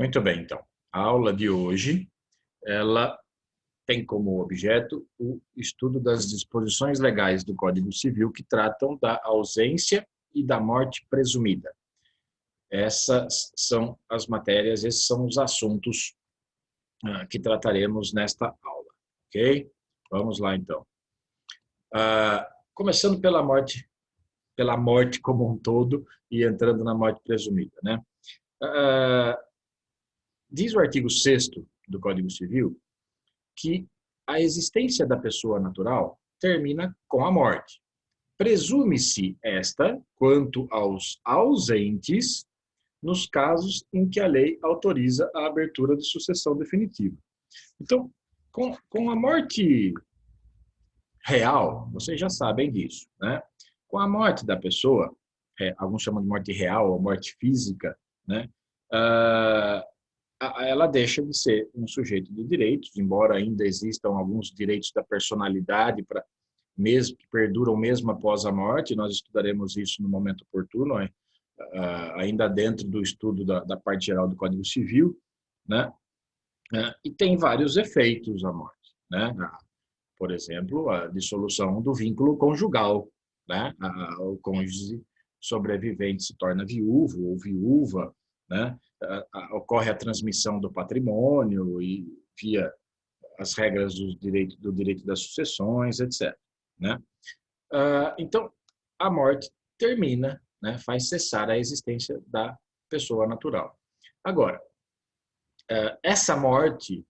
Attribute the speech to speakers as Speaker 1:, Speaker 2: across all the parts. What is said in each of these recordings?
Speaker 1: Muito bem, então. A aula de hoje, ela tem como objeto o estudo das disposições legais do Código Civil que tratam da ausência e da morte presumida. Essas são as matérias, esses são os assuntos que trataremos nesta aula, ok? Vamos lá, então. Começando pela morte como um todo e entrando na morte presumida, né? Diz o artigo 6º do Código Civil que a existência da pessoa natural termina com a morte. Presume-se esta quanto aos ausentes nos casos em que a lei autoriza a abertura de sucessão definitiva. Então, com a morte real, vocês já sabem disso, né? Com a morte da pessoa, alguns chamam de morte real ou morte física, né? Ela deixa de ser um sujeito de direitos, embora ainda existam alguns direitos da personalidade mesmo que perduram mesmo após a morte. Nós estudaremos isso no momento oportuno, ainda dentro do estudo da parte geral do Código Civil, né? E tem vários efeitos a morte, né? Por exemplo, a dissolução do vínculo conjugal, né? O cônjuge sobrevivente se torna viúvo ou viúva, né? Ocorre a transmissão do patrimônio e via as regras do direito das sucessões, etc. Né? Então, a morte termina, né? Faz cessar a existência da pessoa natural. Agora, essa morte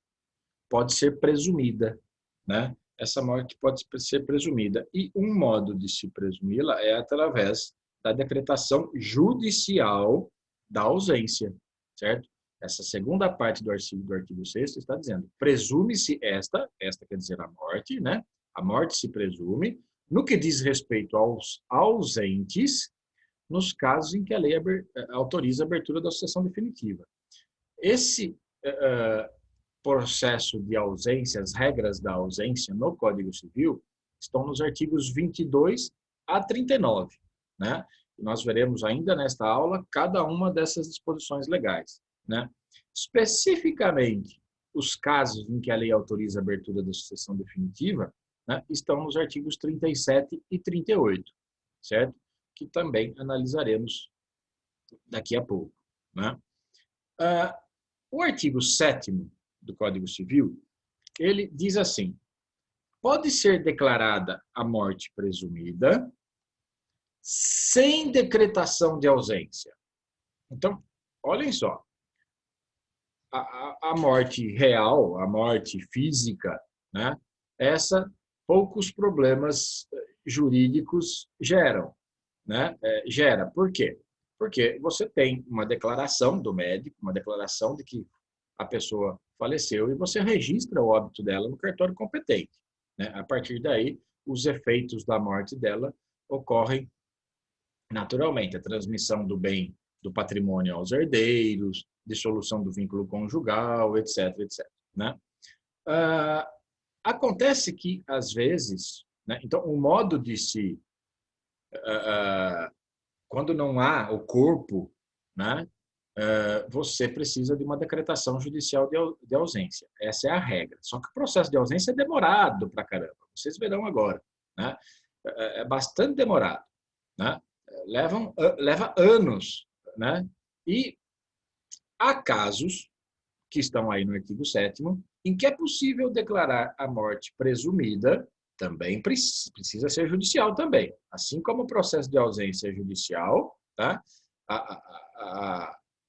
Speaker 1: pode ser presumida, né? Essa morte pode ser presumida e um modo de se presumi-la é através da decretação judicial da ausência, certo? Essa segunda parte do artigo 6º está dizendo, presume-se esta quer dizer a morte, né? A morte se presume no que diz respeito aos ausentes, nos casos em que a lei autoriza a abertura da sucessão definitiva. Esse processo de ausência, as regras da ausência no Código Civil, estão nos artigos 22 a 39, né? E nós veremos ainda nesta aula cada uma dessas disposições legais, né? Especificamente, os casos em que a lei autoriza a abertura da sucessão definitiva, né, estão nos artigos 37 e 38, certo? Que também analisaremos daqui a pouco, né? O artigo 7º do Código Civil, ele diz assim, pode ser declarada a morte presumida sem decretação de ausência. Então, olhem só, a morte real, a morte física, né? Essa poucos problemas jurídicos geram, né? Gera. Por quê? Porque você tem uma declaração do médico, uma declaração de que a pessoa faleceu e você registra o óbito dela no cartório competente, né? A partir daí, os efeitos da morte dela ocorrem naturalmente, a transmissão do bem, do patrimônio aos herdeiros, dissolução do vínculo conjugal, etc, etc, né? Acontece que, às vezes, né? Então, o modo de se... quando não há o corpo, né? Você precisa de uma decretação judicial de ausência. Essa é a regra. Só que o processo de ausência é demorado pra caramba. Vocês verão agora, né? É bastante demorado, né? Leva anos, né? E há casos que estão aí no artigo 7º em que é possível declarar a morte presumida, também precisa ser judicial também. Assim como o processo de ausência é judicial, tá?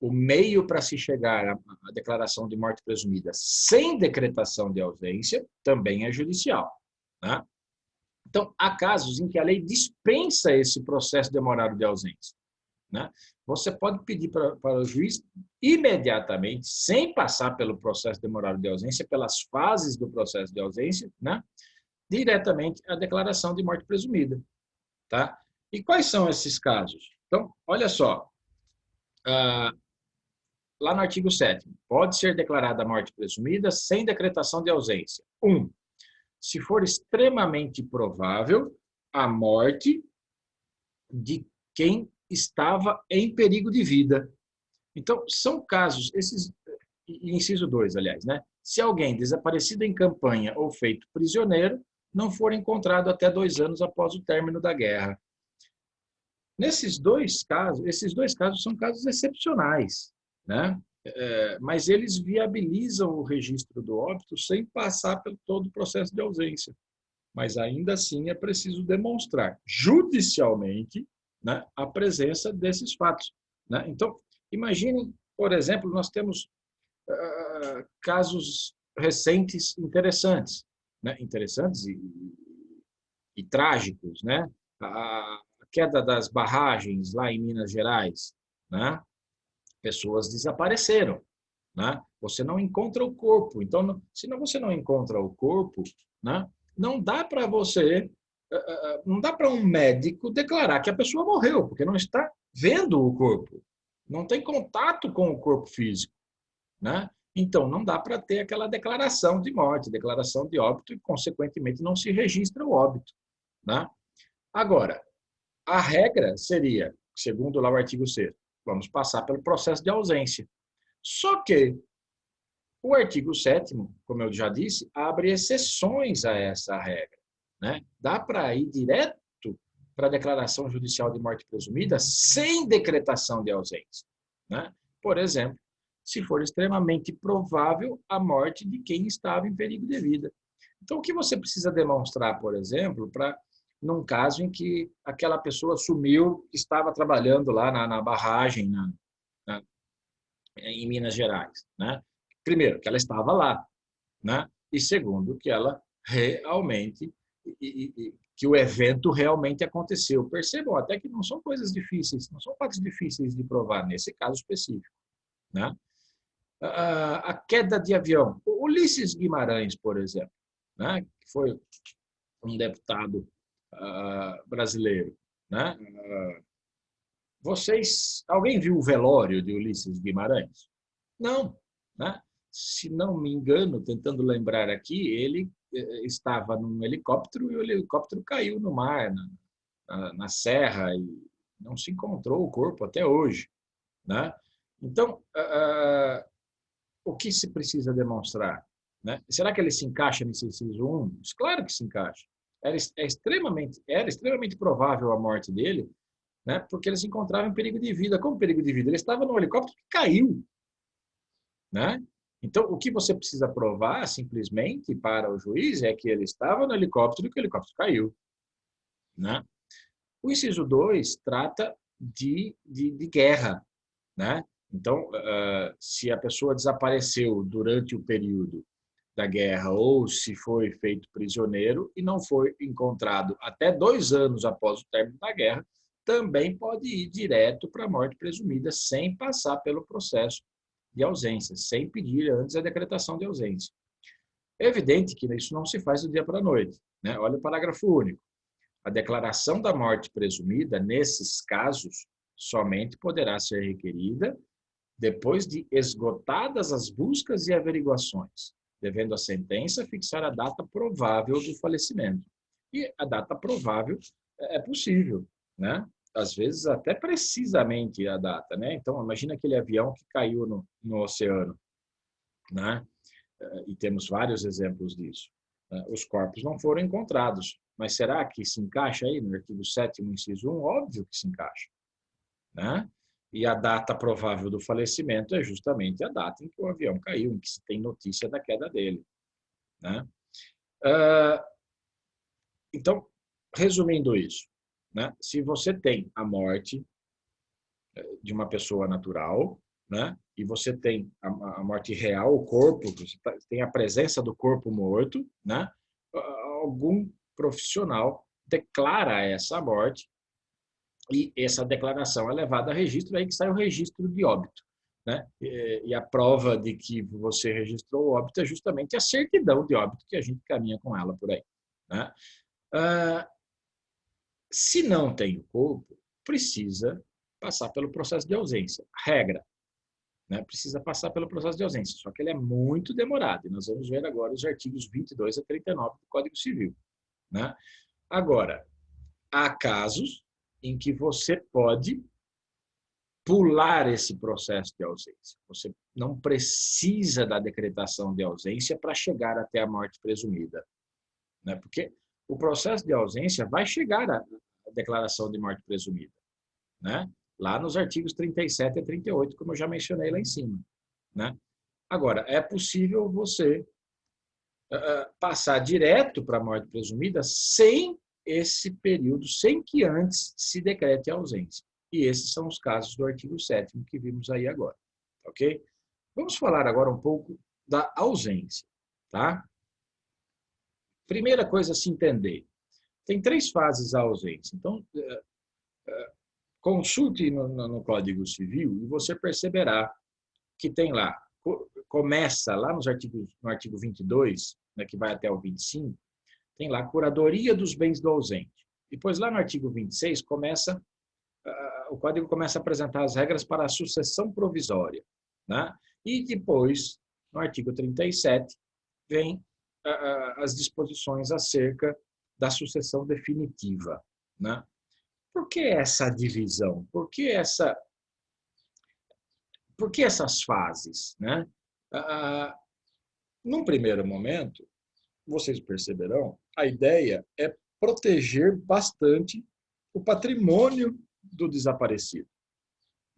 Speaker 1: O meio para se chegar à declaração de morte presumida sem decretação de ausência também é judicial, né? Então, há casos em que a lei dispensa esse processo demorado de ausência, né? Você pode pedir para o juiz imediatamente, sem passar pelo processo demorado de ausência, pelas fases do processo de ausência, né? Diretamente a declaração de morte presumida, tá? E quais são esses casos? Então, olha só, lá no artigo 7º, pode ser declarada a morte presumida sem decretação de ausência. 1. Se for extremamente provável a morte de quem estava em perigo de vida. Então, são casos, inciso 2, aliás, né? Se alguém desaparecido em campanha ou feito prisioneiro não for encontrado até 2 anos após o término da guerra. Esses dois casos são casos excepcionais, né? Mas eles viabilizam o registro do óbito sem passar pelo todo o processo de ausência. Mas ainda assim é preciso demonstrar judicialmente, né, a presença desses fatos, né? Então, imagine, por exemplo, nós temos casos recentes interessantes, né? Interessantes e trágicos, né? A queda das barragens lá em Minas Gerais, né? Pessoas desapareceram, né? Você não encontra o corpo, então, se você não encontra o corpo, né? Não dá para você, não dá para um médico declarar que a pessoa morreu, porque não está vendo o corpo, não tem contato com o corpo físico, né? Então, não dá para ter aquela declaração de morte, declaração de óbito, e, consequentemente, não se registra o óbito, né? Agora, a regra seria, segundo lá o artigo 6º, vamos passar pelo processo de ausência. Só que o artigo 7º, como eu já disse, abre exceções a essa regra, né? Dá para ir direto para a declaração judicial de morte presumida sem decretação de ausência, né? Por exemplo, se for extremamente provável a morte de quem estava em perigo de vida. Então, o que você precisa demonstrar, por exemplo, para num caso em que aquela pessoa sumiu, estava trabalhando lá na barragem em Minas Gerais, né? Primeiro, que ela estava lá, né? E segundo, que ela realmente que o evento realmente aconteceu. Percebam até que não são coisas difíceis, não são fatos difíceis de provar nesse caso específico, né? A queda de avião. O Ulisses Guimarães, por exemplo, né? Que foi um deputado brasileiro, né? Alguém viu o velório de Ulisses Guimarães? Não, né? Se não me engano, tentando lembrar aqui, ele estava num helicóptero e o helicóptero caiu no mar, na serra, e não se encontrou o corpo até hoje, né? Então, o que se precisa demonstrar, né? Será que ele se encaixa nesse inciso 1? Claro que se encaixa. Era extremamente provável a morte dele, né? Porque ele se encontrava em perigo de vida. Como perigo de vida? Ele estava num helicóptero que caiu, né? Então, o que você precisa provar, simplesmente, para o juiz, é que ele estava no helicóptero e que o helicóptero caiu, né? O inciso 2 trata de guerra, né? Então, se a pessoa desapareceu durante o período da guerra ou se foi feito prisioneiro e não foi encontrado até 2 anos após o término da guerra, também pode ir direto para a morte presumida sem passar pelo processo de ausência, sem pedir antes a decretação de ausência. É evidente que isso não se faz do dia para a noite, né? Olha o parágrafo único. A declaração da morte presumida, nesses casos, somente poderá ser requerida depois de esgotadas as buscas e averiguações, devendo a sentença fixar a data provável do falecimento. E a data provável é possível, né? Às vezes até precisamente a data, né? Então, imagina aquele avião que caiu no oceano, né? E temos vários exemplos disso. Os corpos não foram encontrados, mas será que se encaixa aí no artigo 7º, inciso 1? Óbvio que se encaixa, né? E a data provável do falecimento é justamente a data em que o avião caiu, em que se tem notícia da queda dele, né? Então, resumindo isso, né? Se você tem a morte de uma pessoa natural, né? E você tem a morte real, o corpo, você tem a presença do corpo morto, né? Algum profissional declara essa morte e essa declaração é levada a registro, aí que sai o registro de óbito, né? E a prova de que você registrou o óbito é justamente a certidão de óbito que a gente caminha com ela por aí, né? Se não tem o corpo, precisa passar pelo processo de ausência. Regra, né? Precisa passar pelo processo de ausência, só que ele é muito demorado. E nós vamos ver agora os artigos 22 a 39 do Código Civil, né? Agora, há casos em que você pode pular esse processo de ausência. Você não precisa da decretação de ausência para chegar até a morte presumida, né? Porque o processo de ausência vai chegar à declaração de morte presumida, né? Lá nos artigos 37 e 38, como eu já mencionei lá em cima, né? Agora, é possível você passar direto para a morte presumida sem esse período, sem que antes se decrete a ausência. E esses são os casos do artigo 7º que vimos aí agora, ok? Vamos falar agora um pouco da ausência, tá? Primeira coisa a se entender, tem 3 fases a ausência. Então, consulte no Código Civil e você perceberá que tem lá, começa lá no artigo 22, né, que vai até o 25, tem lá curadoria dos bens do ausente. Depois, lá no artigo 26, o Código começa a apresentar as regras para a sucessão provisória, né? E depois, no artigo 37, vem as disposições acerca da sucessão definitiva, né? Por que essa divisão? Por que essas fases, né? Num primeiro momento, vocês perceberão, a ideia é proteger bastante o patrimônio do desaparecido,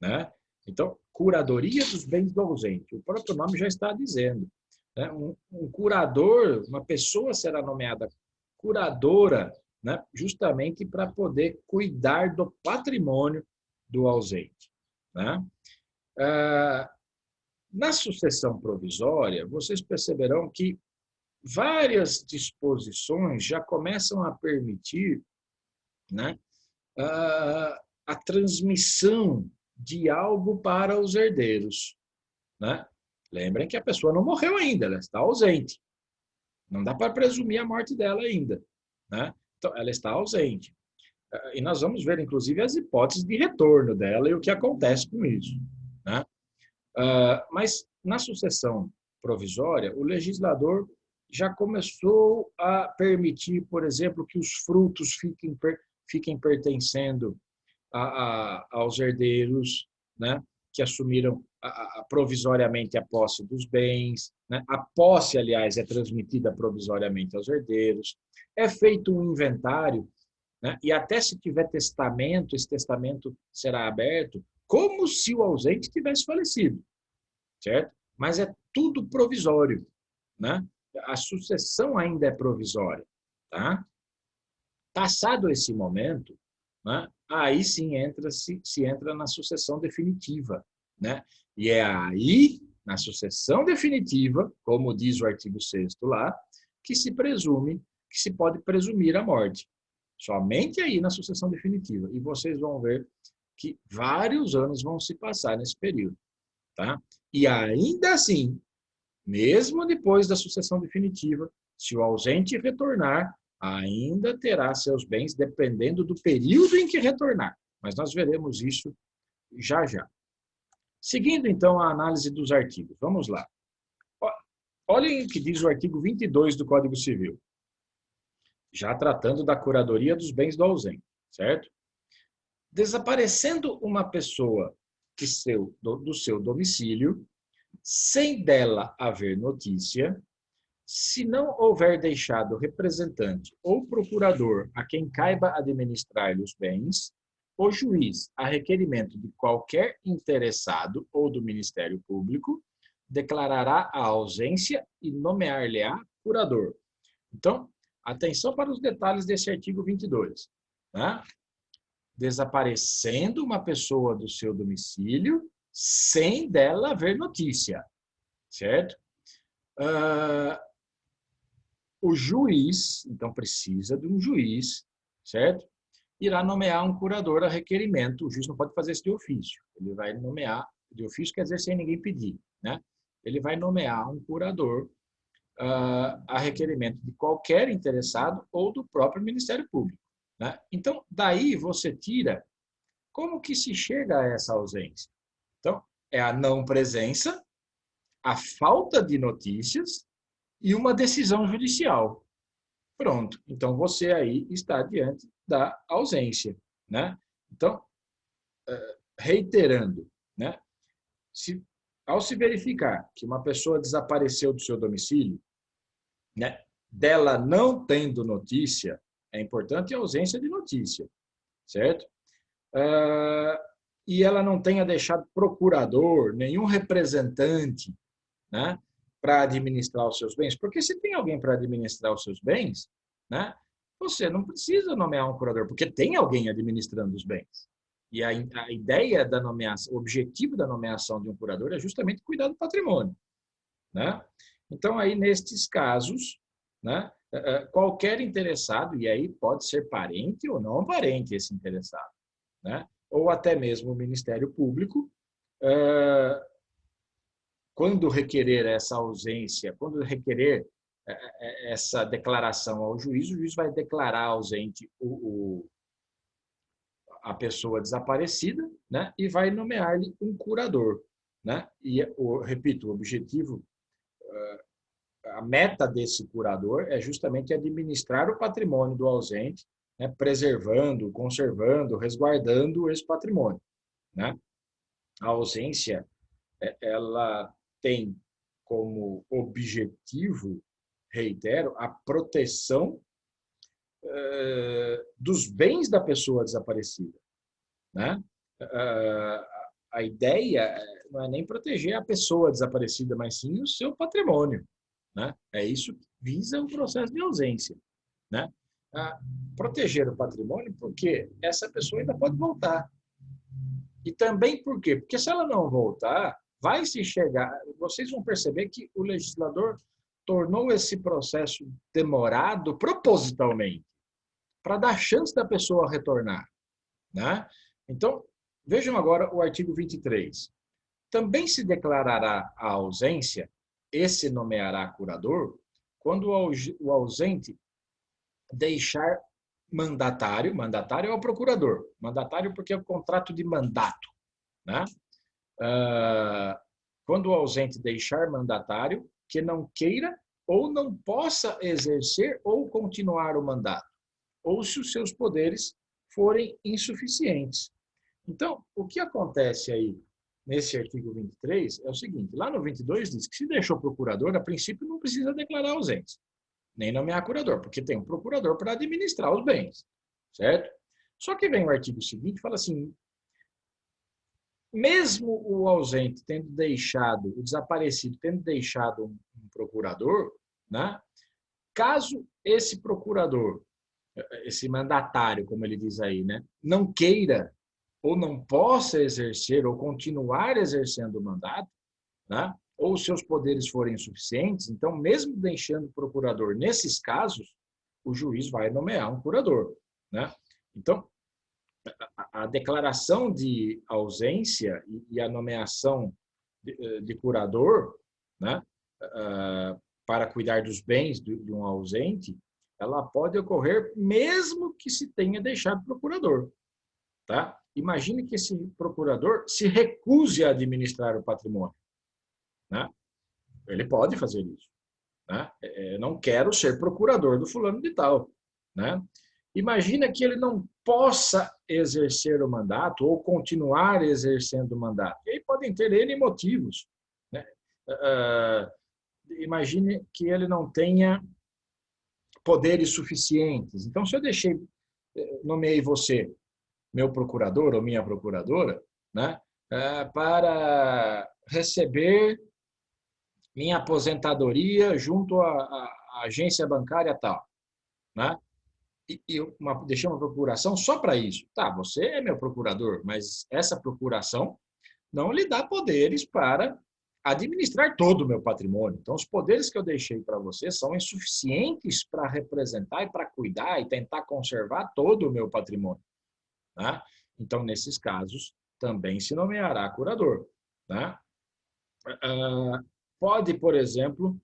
Speaker 1: né? Então, curadoria dos bens do ausente. O próprio nome já está dizendo, né? Um curador, uma pessoa será nomeada curadora, né? Justamente para poder cuidar do patrimônio do ausente, né? Na sucessão provisória, vocês perceberão que várias disposições já começam a permitir, né, a transmissão de algo para os herdeiros, né? Lembrem que a pessoa não morreu ainda, ela está ausente. Não dá para presumir a morte dela ainda, né? Então, ela está ausente. E nós vamos ver, inclusive, as hipóteses de retorno dela e o que acontece com isso, né? Mas, na sucessão provisória, o legislador já começou a permitir, por exemplo, que os frutos fiquem pertencendo aos herdeiros, né, que assumiram provisoriamente a posse dos bens, né? A posse, aliás, é transmitida provisoriamente aos herdeiros, é feito um inventário, né? E até se tiver testamento, esse testamento será aberto como se o ausente tivesse falecido, certo? Mas é tudo provisório, né? A sucessão ainda é provisória, tá? Passado esse momento, né, aí sim se entra na sucessão definitiva, né? E é aí, na sucessão definitiva, como diz o artigo 6º lá, que se pode presumir a morte. Somente aí na sucessão definitiva. E vocês vão ver que vários anos vão se passar nesse período, tá? E ainda assim, mesmo depois da sucessão definitiva, se o ausente retornar, ainda terá seus bens dependendo do período em que retornar. Mas nós veremos isso já já. Seguindo, então, a análise dos artigos. Vamos lá. Olhem o que diz o artigo 22 do Código Civil, já tratando da curadoria dos bens do ausente, certo? Desaparecendo uma pessoa do seu domicílio, sem dela haver notícia, se não houver deixado representante ou procurador a quem caiba administrar-lhe os bens, o juiz, a requerimento de qualquer interessado ou do Ministério Público, declarará a ausência e nomear-lhe-á curador. Então, atenção para os detalhes desse artigo 22. Né? Desaparecendo uma pessoa do seu domicílio, sem dela haver notícia, certo? O juiz, então precisa de um juiz, certo? Irá nomear um curador a requerimento. O juiz não pode fazer isso de ofício. Ele vai nomear, de ofício quer dizer sem ninguém pedir, né? Ele vai nomear um curador a requerimento de qualquer interessado ou do próprio Ministério Público, né? Então, daí você tira como que se chega a essa ausência. Então, é a não presença, a falta de notícias e uma decisão judicial. Pronto. Então, você aí está diante da ausência, né? Então, reiterando, né? Ao se verificar que uma pessoa desapareceu do seu domicílio, né, dela não tendo notícia, é importante a ausência de notícia, certo? E ela não tenha deixado procurador, nenhum representante, né, para administrar os seus bens, porque se tem alguém para administrar os seus bens, né, você não precisa nomear um curador, porque tem alguém administrando os bens. E a ideia da nomeação, o objetivo da nomeação de um curador é justamente cuidar do patrimônio, né? Então, aí, nestes casos, né, qualquer interessado, e aí pode ser parente ou não parente esse interessado, né? Ou até mesmo o Ministério Público, quando requerer essa ausência, quando requerer essa declaração ao juiz, o juiz vai declarar ausente a pessoa desaparecida, né, e vai nomear-lhe um curador, né? E, repito, o objetivo, a meta desse curador é justamente administrar o patrimônio do ausente, né, preservando, conservando, resguardando esse patrimônio, né? A ausência, ela tem como objetivo, reitero, a proteção dos bens da pessoa desaparecida, né? A ideia não é nem proteger a pessoa desaparecida, mas sim o seu patrimônio, né? É isso que visa o processo de ausência, né? Proteger o patrimônio porque essa pessoa ainda pode voltar. E também por quê? Porque se ela não voltar, vai se chegar, vocês vão perceber que o legislador tornou esse processo demorado propositalmente, para dar chance da pessoa retornar, né? Então, vejam agora o artigo 23. Também se declarará a ausência, e se nomeará curador, quando o ausente deixar mandatário, mandatário é o procurador, mandatário porque é o contrato de mandato, né? Quando o ausente deixar mandatário que não queira ou não possa exercer ou continuar o mandato, ou se os seus poderes forem insuficientes. Então, o que acontece aí nesse artigo 23 é o seguinte, lá no 22 diz que se deixou procurador, a princípio não precisa declarar ausência, nem nomear curador, porque tem um procurador para administrar os bens, certo? Só que vem o artigo seguinte e fala assim, mesmo o ausente tendo deixado, o desaparecido tendo deixado um procurador, né? Caso esse procurador, esse mandatário, como ele diz aí, né, não queira ou não possa exercer ou continuar exercendo o mandato, né, ou os seus poderes forem insuficientes, então, mesmo deixando o procurador, nesses casos, o juiz vai nomear um curador, né? Então, a declaração de ausência e a nomeação de curador, né, para cuidar dos bens de um ausente, ela pode ocorrer mesmo que se tenha deixado procurador, tá? Imagine que esse procurador se recuse a administrar o patrimônio, né? Ele pode fazer isso, né? Não quero ser procurador do fulano de tal, né? Imagina que ele não possa exercer o mandato ou continuar exercendo o mandato. E aí podem ter N motivos, né? Imagine que ele não tenha poderes suficientes. Então, se eu nomeei você, meu procurador ou minha procuradora, né, para receber minha aposentadoria junto à agência bancária tal, né? E deixei uma procuração só para isso. Tá, você é meu procurador, mas essa procuração não lhe dá poderes para administrar todo o meu patrimônio. Então, os poderes que eu deixei para você são insuficientes para representar e para cuidar e tentar conservar todo o meu patrimônio, né? Então, nesses casos, também se nomeará curador, né? Pode, por exemplo,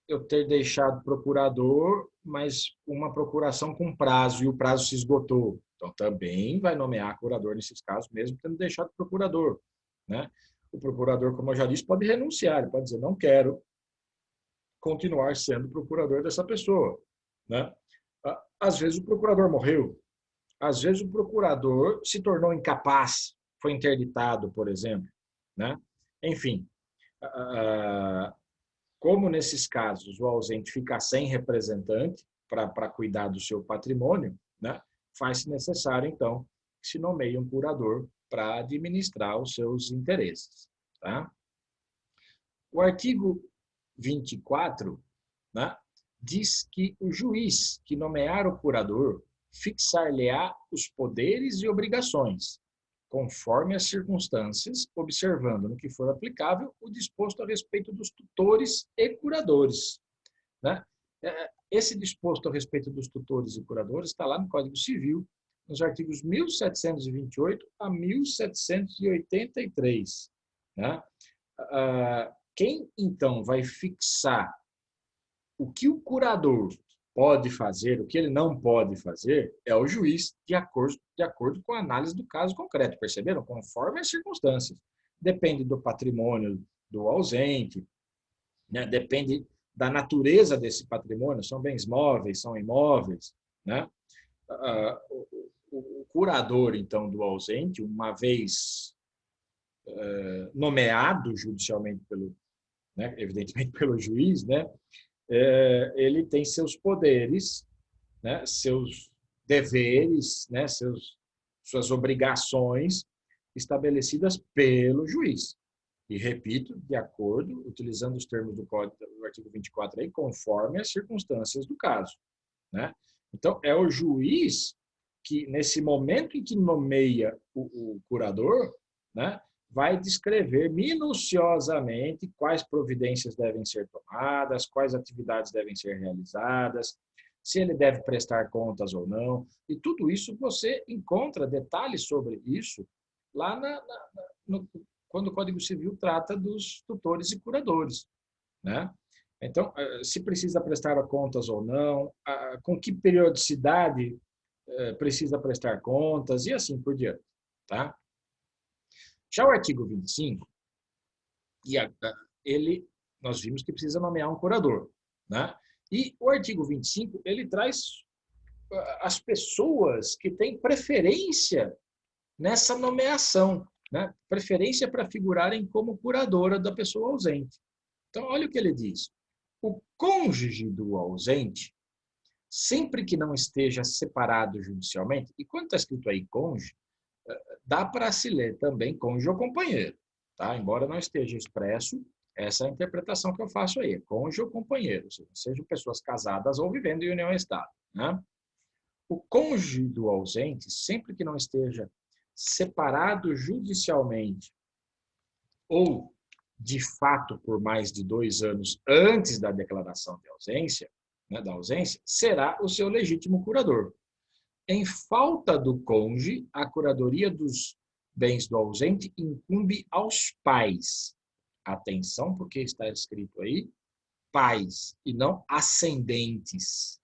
Speaker 1: eu ter deixado procurador, mas uma procuração com prazo e o prazo se esgotou. Então, também vai nomear curador nesses casos, mesmo tendo deixado procurador, né? O procurador, como eu já disse, pode renunciar, ele pode dizer, não quero continuar sendo procurador dessa pessoa, né? Às vezes o procurador morreu, Às vezes o procurador se tornou incapaz, foi interditado, por exemplo, né? Enfim, como nesses casos o ausente fica sem representante para cuidar do seu patrimônio, né? Faz-se necessário, então, que se nomeie um curador para administrar os seus interesses, tá? O artigo 24, né, diz que o juiz que nomear o curador fixar-lhe-á os poderes e obrigações, conforme as circunstâncias, observando, no que for aplicável, o disposto a respeito dos tutores e curadores, né? Esse disposto a respeito dos tutores e curadores está lá no Código Civil, nos artigos 1728 a 1783, né? Quem, então, vai fixar o que o curador pode fazer, o que ele não pode fazer, é o juiz, de acordo com a análise do caso concreto, perceberam? Conforme as circunstâncias. Depende do patrimônio do ausente, né? Depende da natureza desse patrimônio, são bens móveis, são imóveis, né? O curador, então, do ausente, uma vez nomeado judicialmente pelo, né, evidentemente pelo juiz, né, ele tem seus poderes, né, seus deveres, né, suas obrigações estabelecidas pelo juiz. E repito, de acordo, utilizando os termos do Código do artigo 24 aí, conforme as circunstâncias do caso, né? Então, é o juiz que, nesse momento em que nomeia o curador, né, vai descrever minuciosamente quais providências devem ser tomadas, quais atividades devem ser realizadas, se ele deve prestar contas ou não. E tudo isso você encontra detalhes sobre isso lá quando o Código Civil trata dos tutores e curadores, né? Então, se precisa prestar contas ou não, com que periodicidade precisa prestar contas e assim por diante, tá? Já o artigo 25, nós vimos que precisa nomear um curador, né? E o artigo 25, ele traz as pessoas que têm preferência nessa nomeação, né? Preferência para figurarem como curadora da pessoa ausente. Então, olha o que ele diz. O cônjuge do ausente, sempre que não esteja separado judicialmente, e quando está escrito aí cônjuge, dá para se ler também cônjuge ou companheiro, tá? Embora não esteja expresso, essa é a interpretação que eu faço aí, cônjuge ou companheiro, sejam pessoas casadas ou vivendo em união estável, né? O cônjuge do ausente, sempre que não esteja separado judicialmente ou, de fato, por mais de 2 anos antes da declaração de ausência, né, da ausência, será o seu legítimo curador. Em falta do cônjuge, a curadoria dos bens do ausente incumbe aos pais. Atenção, porque está escrito aí pais e não ascendentes,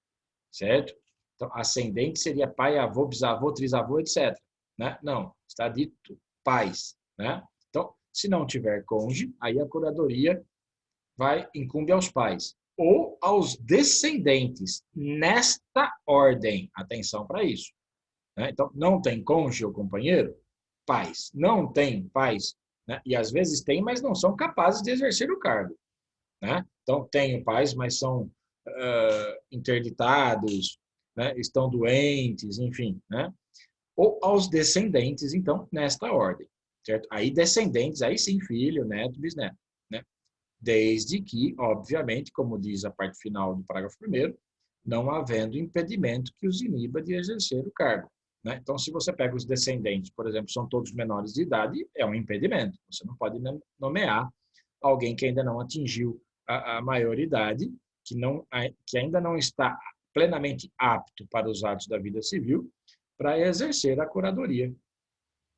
Speaker 1: certo? Então, ascendente seria pai, avô, bisavô, trisavô, etc. Né? Não, está dito pais, né? Então, se não tiver cônjuge, aí a curadoria incumbe aos pais ou aos descendentes, nesta ordem. Atenção para isso, né? Então, não tem cônjuge ou companheiro? Pais. Não tem pais, né? E às vezes tem, mas não são capazes de exercer o cargo, né? Então, tenho pais, mas são interditados, né? Estão doentes, enfim, né? Ou aos descendentes, então, nesta ordem, certo? Aí descendentes, aí sim, filho, neto, bisneto, né? Desde que, obviamente, como diz a parte final do parágrafo 1º, não havendo impedimento que os iniba de exercer o cargo, né? Então, se você pega os descendentes, por exemplo, são todos menores de idade, é um impedimento. Você não pode nomear alguém que ainda não atingiu a maioridade, que ainda não está plenamente apto para os atos da vida civil, para exercer a curadoria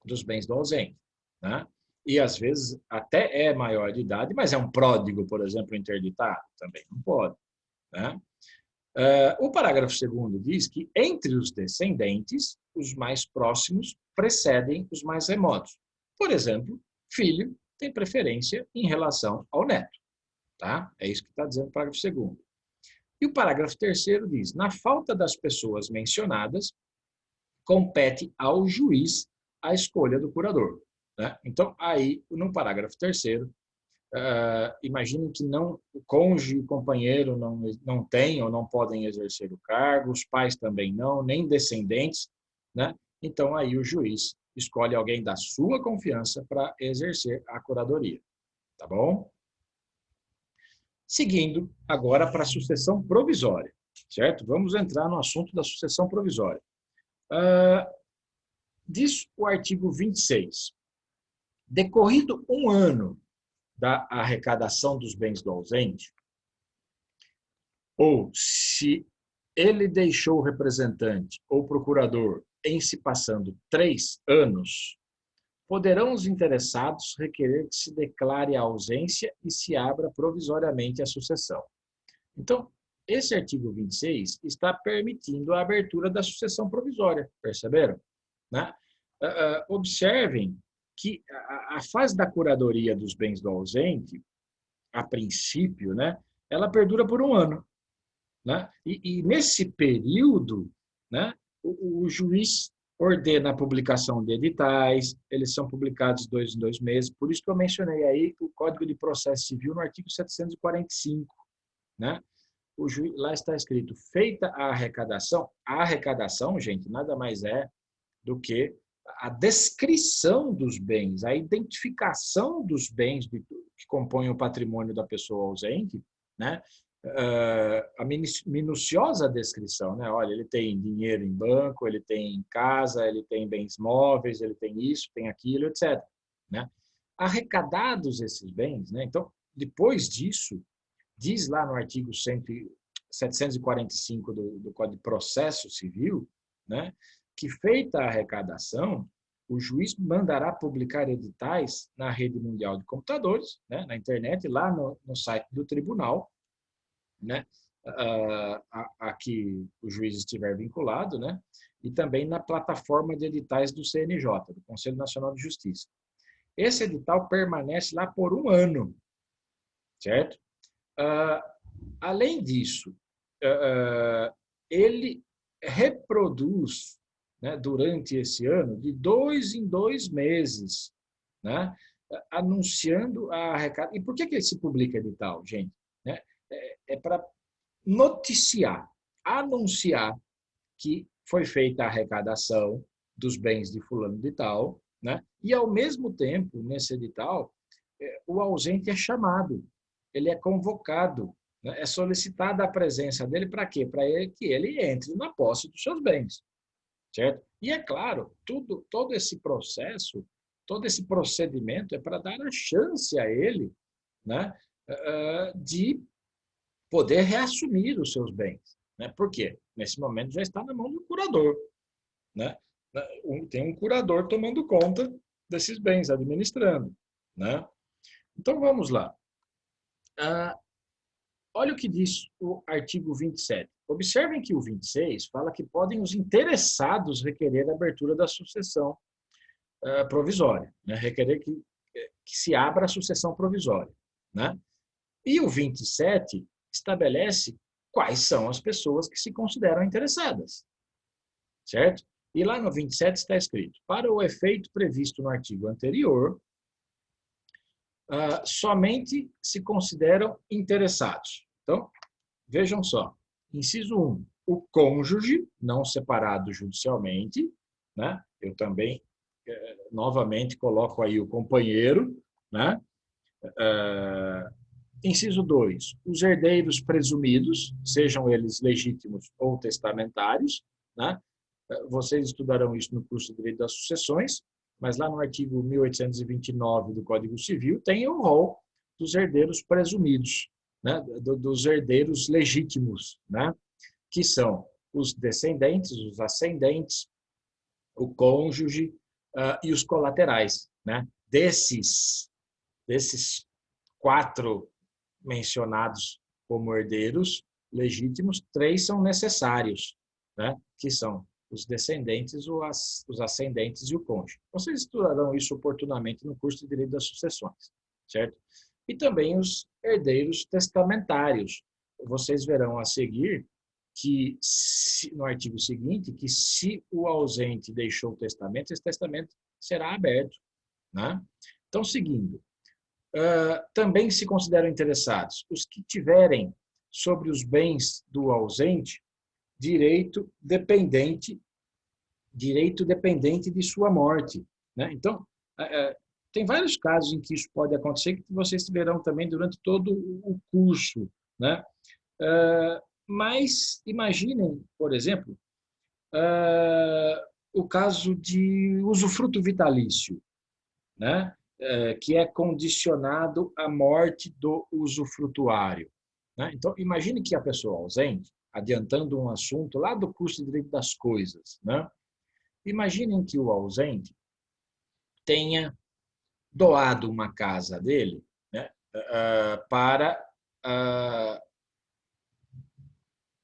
Speaker 1: dos bens do ausente, né? E às vezes até é maior de idade, mas é um pródigo, por exemplo, interditado, também não pode, né? O parágrafo 2º diz que entre os descendentes, os mais próximos precedem os mais remotos. Por exemplo, filho tem preferência em relação ao neto, tá? É isso que está dizendo o parágrafo 2º. E o parágrafo 3º diz: na falta das pessoas mencionadas, compete ao juiz a escolha do curador, né? Então, aí, no parágrafo 3º, imagine que não, o cônjuge e o companheiro não têm ou não podem exercer o cargo, os pais também não, nem descendentes, né? Então, aí o juiz escolhe alguém da sua confiança para exercer a curadoria, tá bom? Seguindo agora para a sucessão provisória, certo? Vamos entrar no assunto da sucessão provisória. Diz o artigo 26. Decorrido um ano da arrecadação dos bens do ausente, ou se ele deixou o representante ou procurador em se passando 3 anos, poderão os interessados requerer que se declare a ausência e se abra provisoriamente a sucessão. Então, esse artigo 26 está permitindo a abertura da sucessão provisória, perceberam? Né? Observem que a fase da curadoria dos bens do ausente, a princípio, né, ela perdura por um ano. Né? E nesse período, né, o juiz ordena a publicação de editais, eles são publicados 2 em 2 meses, por isso que eu mencionei aí o Código de Processo Civil no artigo 745. Né? Lá está escrito, feita a arrecadação, gente, nada mais é do que a descrição dos bens, a identificação dos bens que compõem o patrimônio da pessoa ausente, né? A minuciosa descrição, né? Olha, ele tem dinheiro em banco, ele tem casa, ele tem bens móveis, ele tem isso, tem aquilo, etc. Né? Arrecadados esses bens, né? Então, depois disso, diz lá no artigo 745 do Código de Processo Civil, né? Que feita a arrecadação, o juiz mandará publicar editais na rede mundial de computadores, né? Na internet, lá no site do tribunal, né? A que o juiz estiver vinculado, né? E também na plataforma de editais do CNJ, do Conselho Nacional de Justiça. Esse edital permanece lá por um ano, certo? Além disso, ele reproduz, né, durante esse ano, de 2 em 2 meses, né, anunciando a arrecadação. E por que ele se publica edital, gente? Né? É para noticiar, anunciar que foi feita a arrecadação dos bens de fulano de tal, né? E, ao mesmo tempo, nesse edital, o ausente é chamado, ele é convocado, né? É solicitada a presença dele para quê? Para que ele entre na posse dos seus bens, certo? E, é claro, todo esse processo, todo esse procedimento é para dar a chance a ele, né, de poder reassumir os seus bens. Né? Por quê? Nesse momento já está na mão do curador. Né? Tem um curador tomando conta desses bens, administrando. Né? Então, vamos lá. Olha o que diz o artigo 27. Observem que o 26 fala que podem os interessados requerer a abertura da sucessão provisória, né? Requerer que se abra a sucessão provisória. Né? E o 27 estabelece quais são as pessoas que se consideram interessadas, certo? E lá no 27 está escrito, para o efeito previsto no artigo anterior, somente se consideram interessados. Então, vejam só, inciso 1, o cônjuge não separado judicialmente, né? Eu também, novamente, coloco aí o companheiro, né? Inciso 2, os herdeiros presumidos, sejam eles legítimos ou testamentários, né? Vocês estudarão isso no curso de Direito das Sucessões, mas lá no artigo 1829 do Código Civil tem o rol dos herdeiros presumidos, né? Dos herdeiros legítimos, né? Que são os descendentes, os ascendentes, o cônjuge e os colaterais. Né? Desses 4 mencionados como herdeiros legítimos, 3 são necessários, né? Que são os descendentes, os ascendentes e o cônjuge. Vocês estudarão isso oportunamente no curso de Direito das Sucessões, certo? E também os herdeiros testamentários. Vocês verão a seguir que, no artigo seguinte, que se o ausente deixou o testamento, esse testamento será aberto, né? Então, seguindo, também se consideram interessados os que tiverem sobre os bens do ausente direito dependente de sua morte, né? Então, tem vários casos em que isso pode acontecer que vocês verão também durante todo o curso, né? Mas imaginem, por exemplo, o caso de usufruto vitalício, né? Que é condicionado à morte do usufrutuário, né? Então, imagine que a pessoa ausente, adiantando um assunto lá do curso de Direito das Coisas, né? Imaginem que o ausente tenha doado uma casa dele, né, para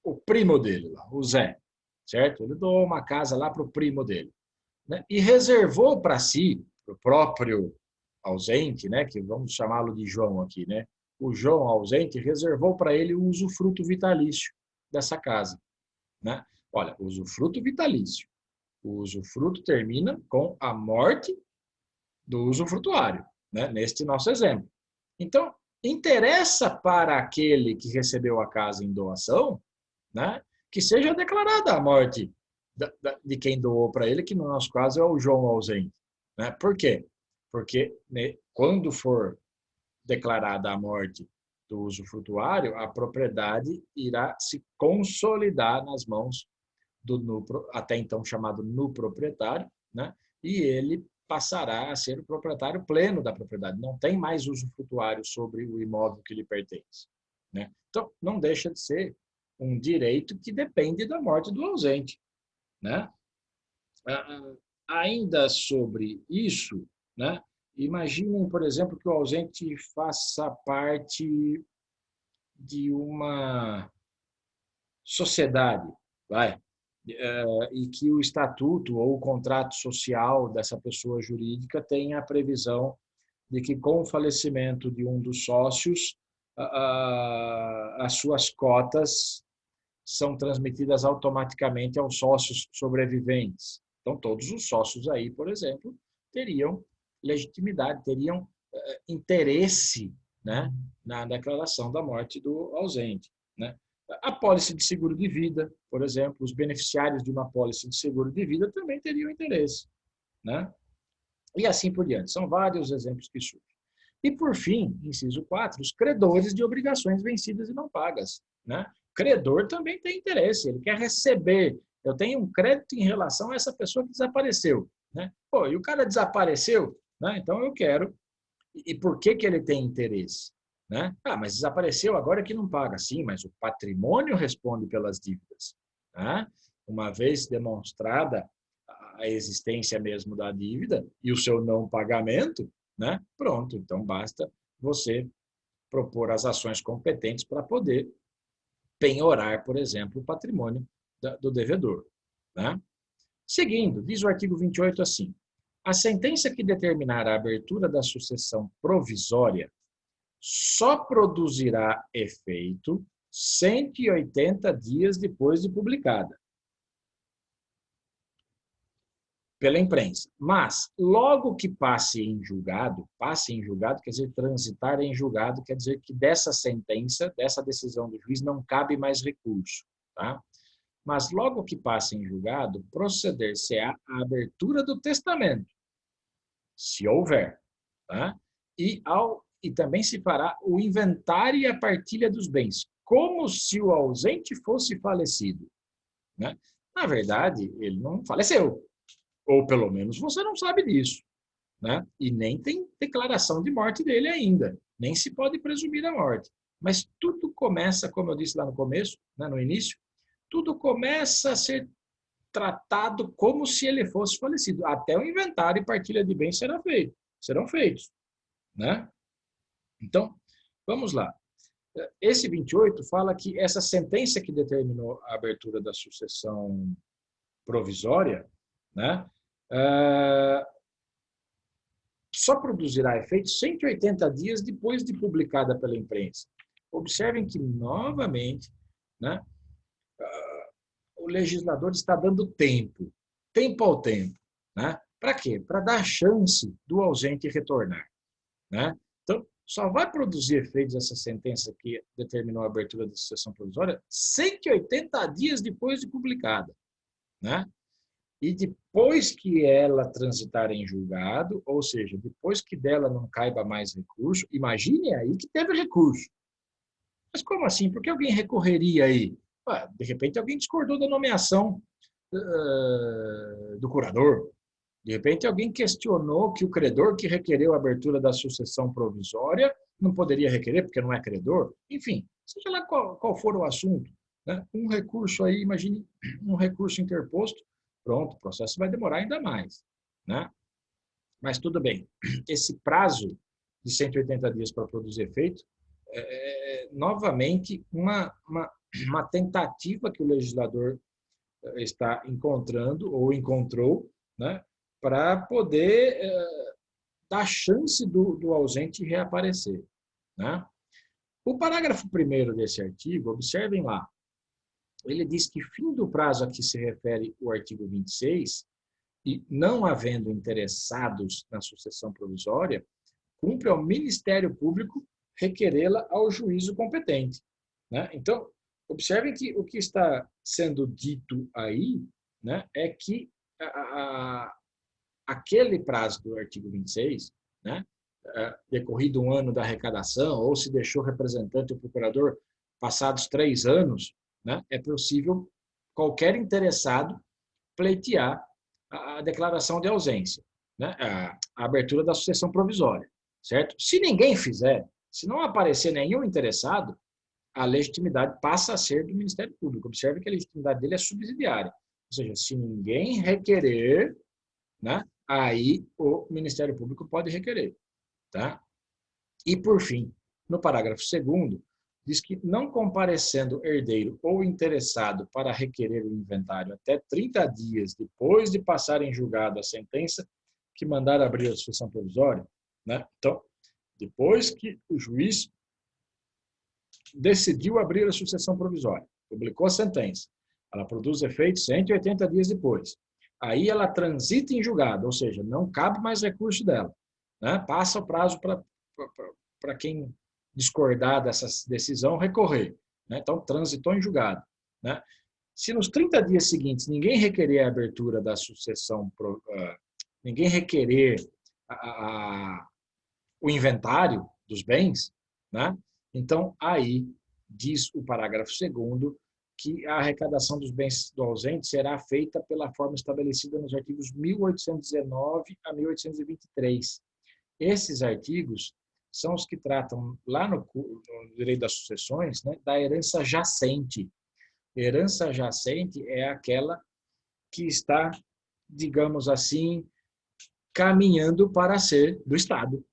Speaker 1: o primo dele, o Zé, certo? Ele doou uma casa lá para o primo dele, né, e reservou para si, para o próprio ausente, né, que vamos chamá-lo de João aqui, né? O João ausente reservou para ele o usufruto vitalício dessa casa, né? Olha, usufruto vitalício. O usufruto termina com a morte do usufrutuário, né? Neste nosso exemplo. Então, interessa para aquele que recebeu a casa em doação, né, que seja declarada a morte de quem doou para ele, que no nosso caso é o João ausente, né? Por quê? Porque, né, quando for declarada a morte do usufrutuário, a propriedade irá se consolidar nas mãos do até então chamado proprietário, né? E ele passará a ser o proprietário pleno da propriedade. Não tem mais usufrutuário sobre o imóvel que lhe pertence, né? Então, não deixa de ser um direito que depende da morte do ausente, né? Ainda sobre isso, né? Imaginem, por exemplo, que o ausente faça parte de uma sociedade, vai, e que o estatuto ou o contrato social dessa pessoa jurídica tenha a previsão de que, com o falecimento de um dos sócios, as suas cotas são transmitidas automaticamente aos sócios sobreviventes. Então, todos os sócios aí, por exemplo, teriam legitimidade, teriam interesse, né, na declaração da morte do ausente, né? A pólice de seguro de vida, por exemplo, os beneficiários de uma pólice de seguro de vida também teriam interesse, né? E assim por diante. São vários exemplos que surgem. E, por fim, inciso 4, os credores de obrigações vencidas e não pagas, né? O credor também tem interesse, ele quer receber. Eu tenho um crédito em relação a essa pessoa que desapareceu, né? Pô, e o cara desapareceu, né? Então eu quero. E por que que ele tem interesse, né? Mas desapareceu, agora é que não paga. Sim, mas o patrimônio responde pelas dívidas, né? Uma vez demonstrada a existência mesmo da dívida e o seu não pagamento, né? Pronto, então basta você propor as ações competentes para poder penhorar, por exemplo, o patrimônio do devedor, né? Seguindo, diz o artigo 28 assim: a sentença que determinar a abertura da sucessão provisória só produzirá efeito 180 dias depois de publicada pela imprensa. Mas, logo que passe em julgado quer dizer transitar em julgado, quer dizer que dessa sentença, dessa decisão do juiz, não cabe mais recurso, tá? Mas, logo que passe em julgado, proceder-se-á a abertura do testamento, se houver, tá? E também se fará o inventário e a partilha dos bens, como se o ausente fosse falecido, né? Na verdade, ele não faleceu, ou pelo menos você não sabe disso, né? E nem tem declaração de morte dele ainda, nem se pode presumir a morte. Mas tudo começa, como eu disse lá no começo, né, no início, tudo começa a ser tratado como se ele fosse falecido. Até o inventário e partilha de bens serão feitos, né? Então, vamos lá. Esse 28 fala que essa sentença que determinou a abertura da sucessão provisória, né, só produzirá efeito 180 dias depois de publicada pela imprensa. Observem que, novamente, né, o legislador está dando tempo ao tempo, né? Para quê? Para dar chance do ausente retornar, né? Então, só vai produzir efeitos essa sentença que determinou a abertura da sucessão provisória 180 dias depois de publicada, né? E depois que ela transitar em julgado, ou seja, depois que dela não caiba mais recurso, imagine aí que teve recurso. Mas como assim? Por que alguém recorreria aí? De repente alguém discordou da nomeação do curador. De repente alguém questionou que o credor que requereu a abertura da sucessão provisória não poderia requerer porque não é credor. Enfim, seja lá qual for o assunto, né? Um recurso aí, imagine um recurso interposto, pronto, o processo vai demorar ainda mais, né? Mas tudo bem. Esse prazo de 180 dias para produzir efeito novamente uma tentativa que o legislador está encontrando ou encontrou, né, para poder dar chance do ausente reaparecer, né? O parágrafo 1º desse artigo, observem lá, ele diz que fim do prazo a que se refere o artigo 26, e não havendo interessados na sucessão provisória, cumpre ao Ministério Público requerê-la ao juízo competente, né? Então, observem que o que está sendo dito aí, né, é que aquele prazo do artigo 26, né, decorrido um ano da arrecadação, ou se deixou representante ou procurador passados 3 anos, né, é possível qualquer interessado pleitear a declaração de ausência, né, a abertura da sucessão provisória, certo? Se ninguém fizer, se não aparecer nenhum interessado, a legitimidade passa a ser do Ministério Público. Observe que a legitimidade dele é subsidiária. Ou seja, se ninguém requerer, né, aí o Ministério Público pode requerer, tá? E, por fim, no parágrafo 2º, diz que não comparecendo herdeiro ou interessado para requerer o inventário até 30 dias depois de passar em julgado a sentença que mandar abrir a sucessão provisória, né? Então, depois que o juiz decidiu abrir a sucessão provisória, publicou a sentença, ela produz efeitos 180 dias depois. Aí ela transita em julgado, ou seja, não cabe mais recurso dela, né? Passa o prazo para quem discordar dessa decisão recorrer, né? Então, transitou em julgado, né? Se nos 30 dias seguintes ninguém requerer a abertura da sucessão, ninguém requerer o inventário dos bens, né? Então, aí diz o parágrafo 2º que a arrecadação dos bens do ausente será feita pela forma estabelecida nos artigos 1819 a 1823. Esses artigos são os que tratam, lá no direito das sucessões, né, da herança jacente. Herança jacente é aquela que está, digamos assim, caminhando para ser do Estado,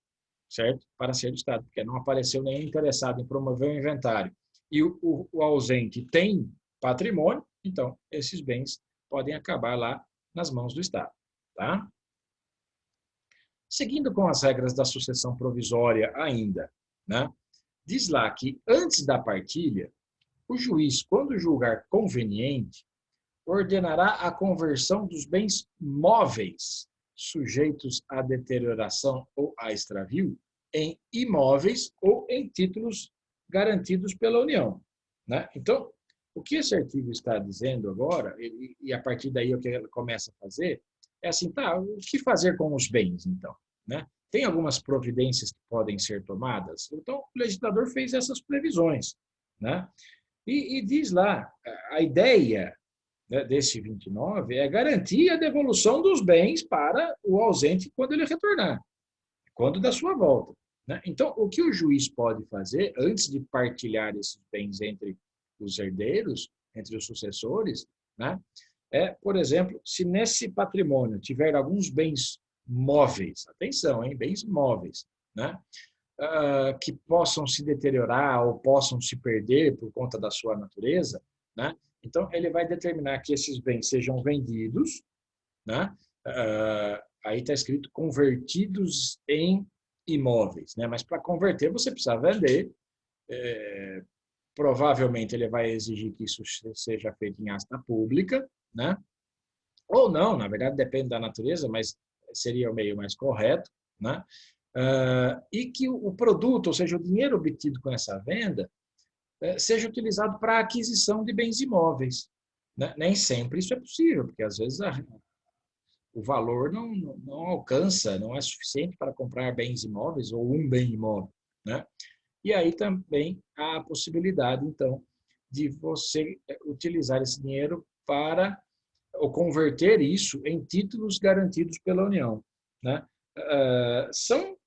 Speaker 1: certo? Para ser do Estado, porque não apareceu nenhum interessado em promover o inventário. E o ausente tem patrimônio, então esses bens podem acabar lá nas mãos do Estado, tá? Seguindo com as regras da sucessão provisória ainda, né? Diz lá que antes da partilha, o juiz, quando julgar conveniente, ordenará a conversão dos bens móveis sujeitos à deterioração ou a extravio em imóveis ou em títulos garantidos pela União, né? Então, o que esse artigo está dizendo agora, e a partir daí o que ele começa a fazer, é assim, tá, o que fazer com os bens, então, né? Tem algumas providências que podem ser tomadas, então o legislador fez essas previsões, né? E diz lá, a ideia, né, desse 29 é garantir a devolução dos bens para o ausente quando ele retornar, quando da sua volta, né? Então, o que o juiz pode fazer antes de partilhar esses bens entre os herdeiros, entre os sucessores, né, é, por exemplo, se nesse patrimônio tiver alguns bens móveis, atenção, hein, bens móveis, né, que possam se deteriorar ou possam se perder por conta da sua natureza, né, então ele vai determinar que esses bens sejam vendidos, né, aí está escrito convertidos em imóveis, né, mas para converter você precisa vender, provavelmente ele vai exigir que isso seja feito em asta pública, né? Ou não, na verdade depende da natureza, mas seria o meio mais correto, né? E que o produto, ou seja, o dinheiro obtido com essa venda, seja utilizado para a aquisição de bens imóveis. Né? Nem sempre isso é possível, porque às vezes o valor não alcança, não é suficiente para comprar bens imóveis ou um bem imóvel. Né? E aí também há a possibilidade, então, de você utilizar esse dinheiro para, ou converter isso em títulos garantidos pela União. Né? São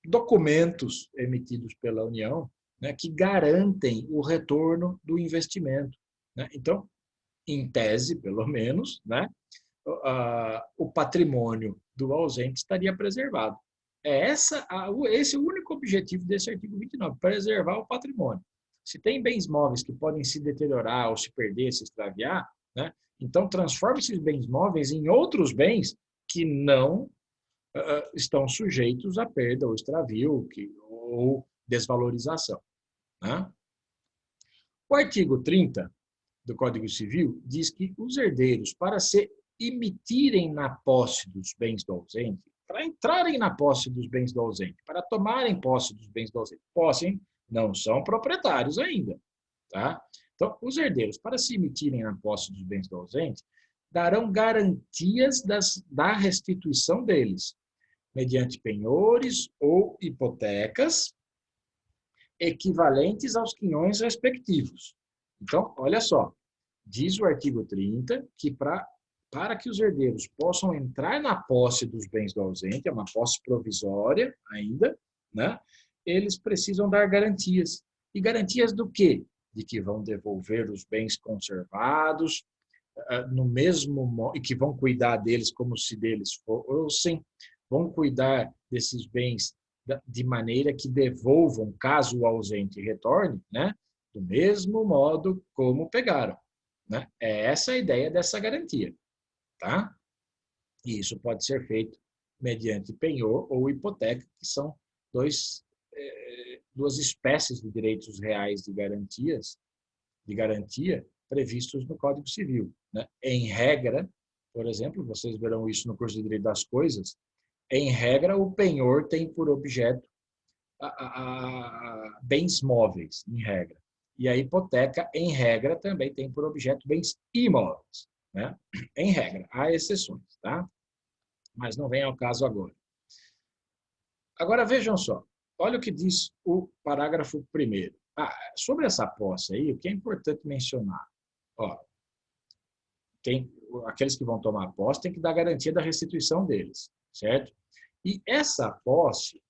Speaker 1: documentos emitidos pela União, né, que garantem o retorno do investimento. Né? Então, em tese, pelo menos, né, o patrimônio do ausente estaria preservado. Esse é o único objetivo desse artigo 29, preservar o patrimônio. Se tem bens móveis que podem se deteriorar ou se perder, se extraviar, né, então transforme esses bens móveis em outros bens que não estão sujeitos à perda ou extravio ou desvalorização. Né? O artigo 30 do Código Civil diz que os herdeiros, para se emitirem na posse dos bens do ausente, para entrarem na posse dos bens do ausente, para tomarem posse dos bens do ausente, posse não são proprietários ainda. Tá? Então, os herdeiros, para se emitirem na posse dos bens do ausente, darão garantias da restituição deles, mediante penhores ou hipotecas equivalentes aos quinhões respectivos. Então, olha só, diz o artigo 30 que para que os herdeiros possam entrar na posse dos bens do ausente, é uma posse provisória ainda, né? Eles precisam dar garantias. E garantias do quê? De que vão devolver os bens conservados no mesmo modo, e que vão cuidar deles como se deles fossem, vão cuidar desses bens de maneira que devolvam, caso o ausente retorne, né, do mesmo modo como pegaram. Né? É essa a ideia dessa garantia. Tá? E isso pode ser feito mediante penhor ou hipoteca, que são duas espécies de direitos reais de garantia previstos no Código Civil. Né? Em regra, por exemplo, vocês verão isso no curso de Direito das Coisas, em regra, o penhor tem por objeto bens móveis, em regra. E a hipoteca, em regra, também tem por objeto bens imóveis. Né? Em regra, há exceções, tá? Mas não vem ao caso agora. Agora, vejam só, olha o que diz o parágrafo 1º. Sobre essa posse aí, o que é importante mencionar? Ó, aqueles que vão tomar posse têm que dar garantia da restituição deles, certo? E essa posse,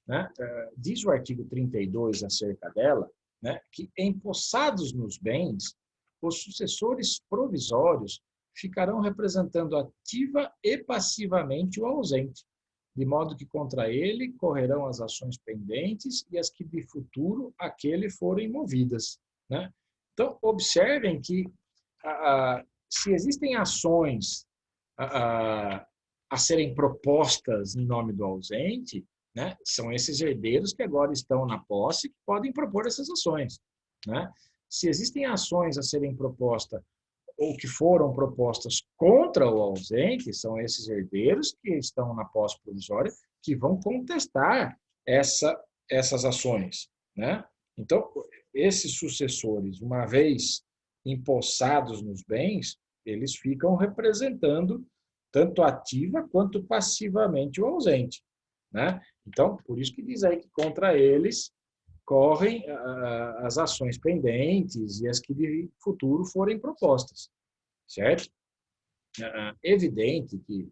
Speaker 1: né, diz o artigo 32 acerca dela, né, que empossados nos bens, os sucessores provisórios ficarão representando ativa e passivamente o ausente, de modo que contra ele correrão as ações pendentes e as que de futuro aquele forem movidas. Né? Então, observem que se existem ações a serem propostas em nome do ausente, né, são esses herdeiros que agora estão na posse que podem propor essas ações. Né? Se existem ações a serem propostas ou que foram propostas contra o ausente, são esses herdeiros que estão na posse provisória que vão contestar essas ações. Né? Então, esses sucessores, uma vez empossados nos bens, eles ficam representando tanto ativa quanto passivamente o ausente. Né? Então, por isso que diz aí que contra eles correm as ações pendentes e as que de futuro forem propostas, certo? Evidente que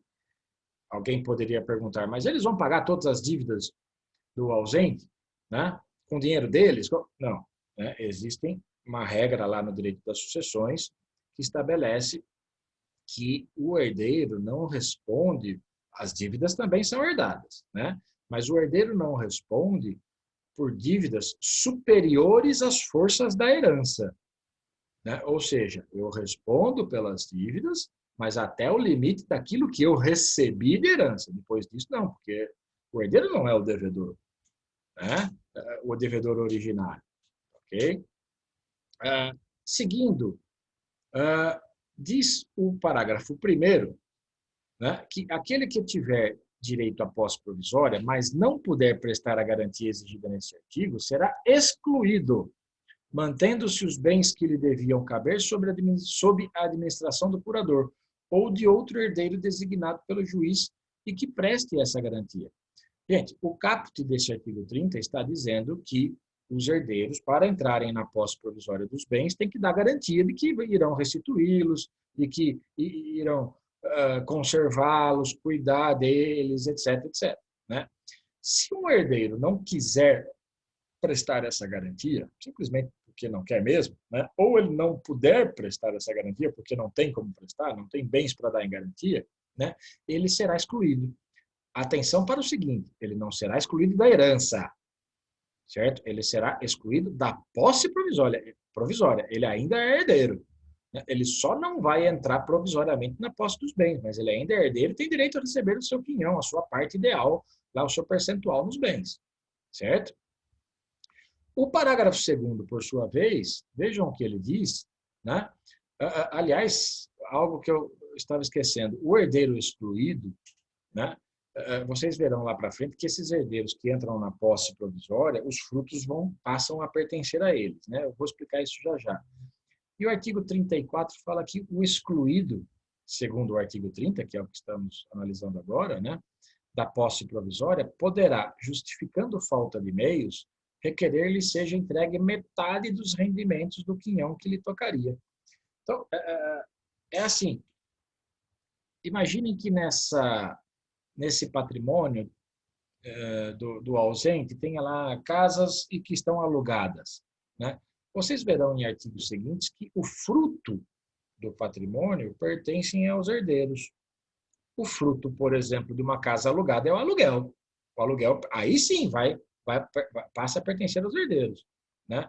Speaker 1: alguém poderia perguntar, mas eles vão pagar todas as dívidas do ausente, né? Com dinheiro deles? Não. Né? Existem uma regra lá no direito das sucessões que estabelece que o herdeiro não responde, as dívidas também são herdadas, né? Mas o herdeiro não responde por dívidas superiores às forças da herança. Né? Ou seja, eu respondo pelas dívidas, mas até o limite daquilo que eu recebi de herança. Depois disso, não, porque o herdeiro não é o devedor, né? O devedor originário. ok? Seguindo, diz o parágrafo 1º, né, que aquele que tiver direito à posse provisória, mas não puder prestar a garantia exigida nesse artigo, será excluído, mantendo-se os bens que lhe deviam caber sob a administração do curador ou de outro herdeiro designado pelo juiz e que preste essa garantia. Gente, o caput desse artigo 30 está dizendo que os herdeiros, para entrarem na posse provisória dos bens, têm que dar garantia de que irão restituí-los, de que irão conservá-los, cuidar deles, etc, etc. Né? Se um herdeiro não quiser prestar essa garantia, simplesmente porque não quer mesmo, né? Ou ele não puder prestar essa garantia porque não tem como prestar, não tem bens para dar em garantia, né? Ele será excluído. Atenção para o seguinte, ele não será excluído da herança, certo? Ele será excluído da posse provisória. Ele ainda é herdeiro. Né? Ele só não vai entrar provisoriamente na posse dos bens, mas ele ainda é herdeiro e tem direito a receber o seu quinhão, a sua parte ideal, lá o seu percentual nos bens, certo? O parágrafo 2º, por sua vez, vejam o que ele diz, né? Aliás, algo que eu estava esquecendo, o herdeiro excluído, né? Vocês verão lá para frente que esses herdeiros que entram na posse provisória, os frutos passam a pertencer a eles, né? Eu vou explicar isso já já. E o artigo 34 fala que o excluído, segundo o artigo 30, que é o que estamos analisando agora, né? Da posse provisória, poderá, justificando falta de meios, requerer-lhe seja entregue metade dos rendimentos do quinhão que lhe tocaria. Então, é assim, imaginem que nesse patrimônio do ausente tenha lá casas e que estão alugadas, né? Vocês verão em artigos seguintes que o fruto do patrimônio pertencem aos herdeiros. O fruto, por exemplo, de uma casa alugada é o aluguel. O aluguel, aí sim, passa a pertencer aos herdeiros, né?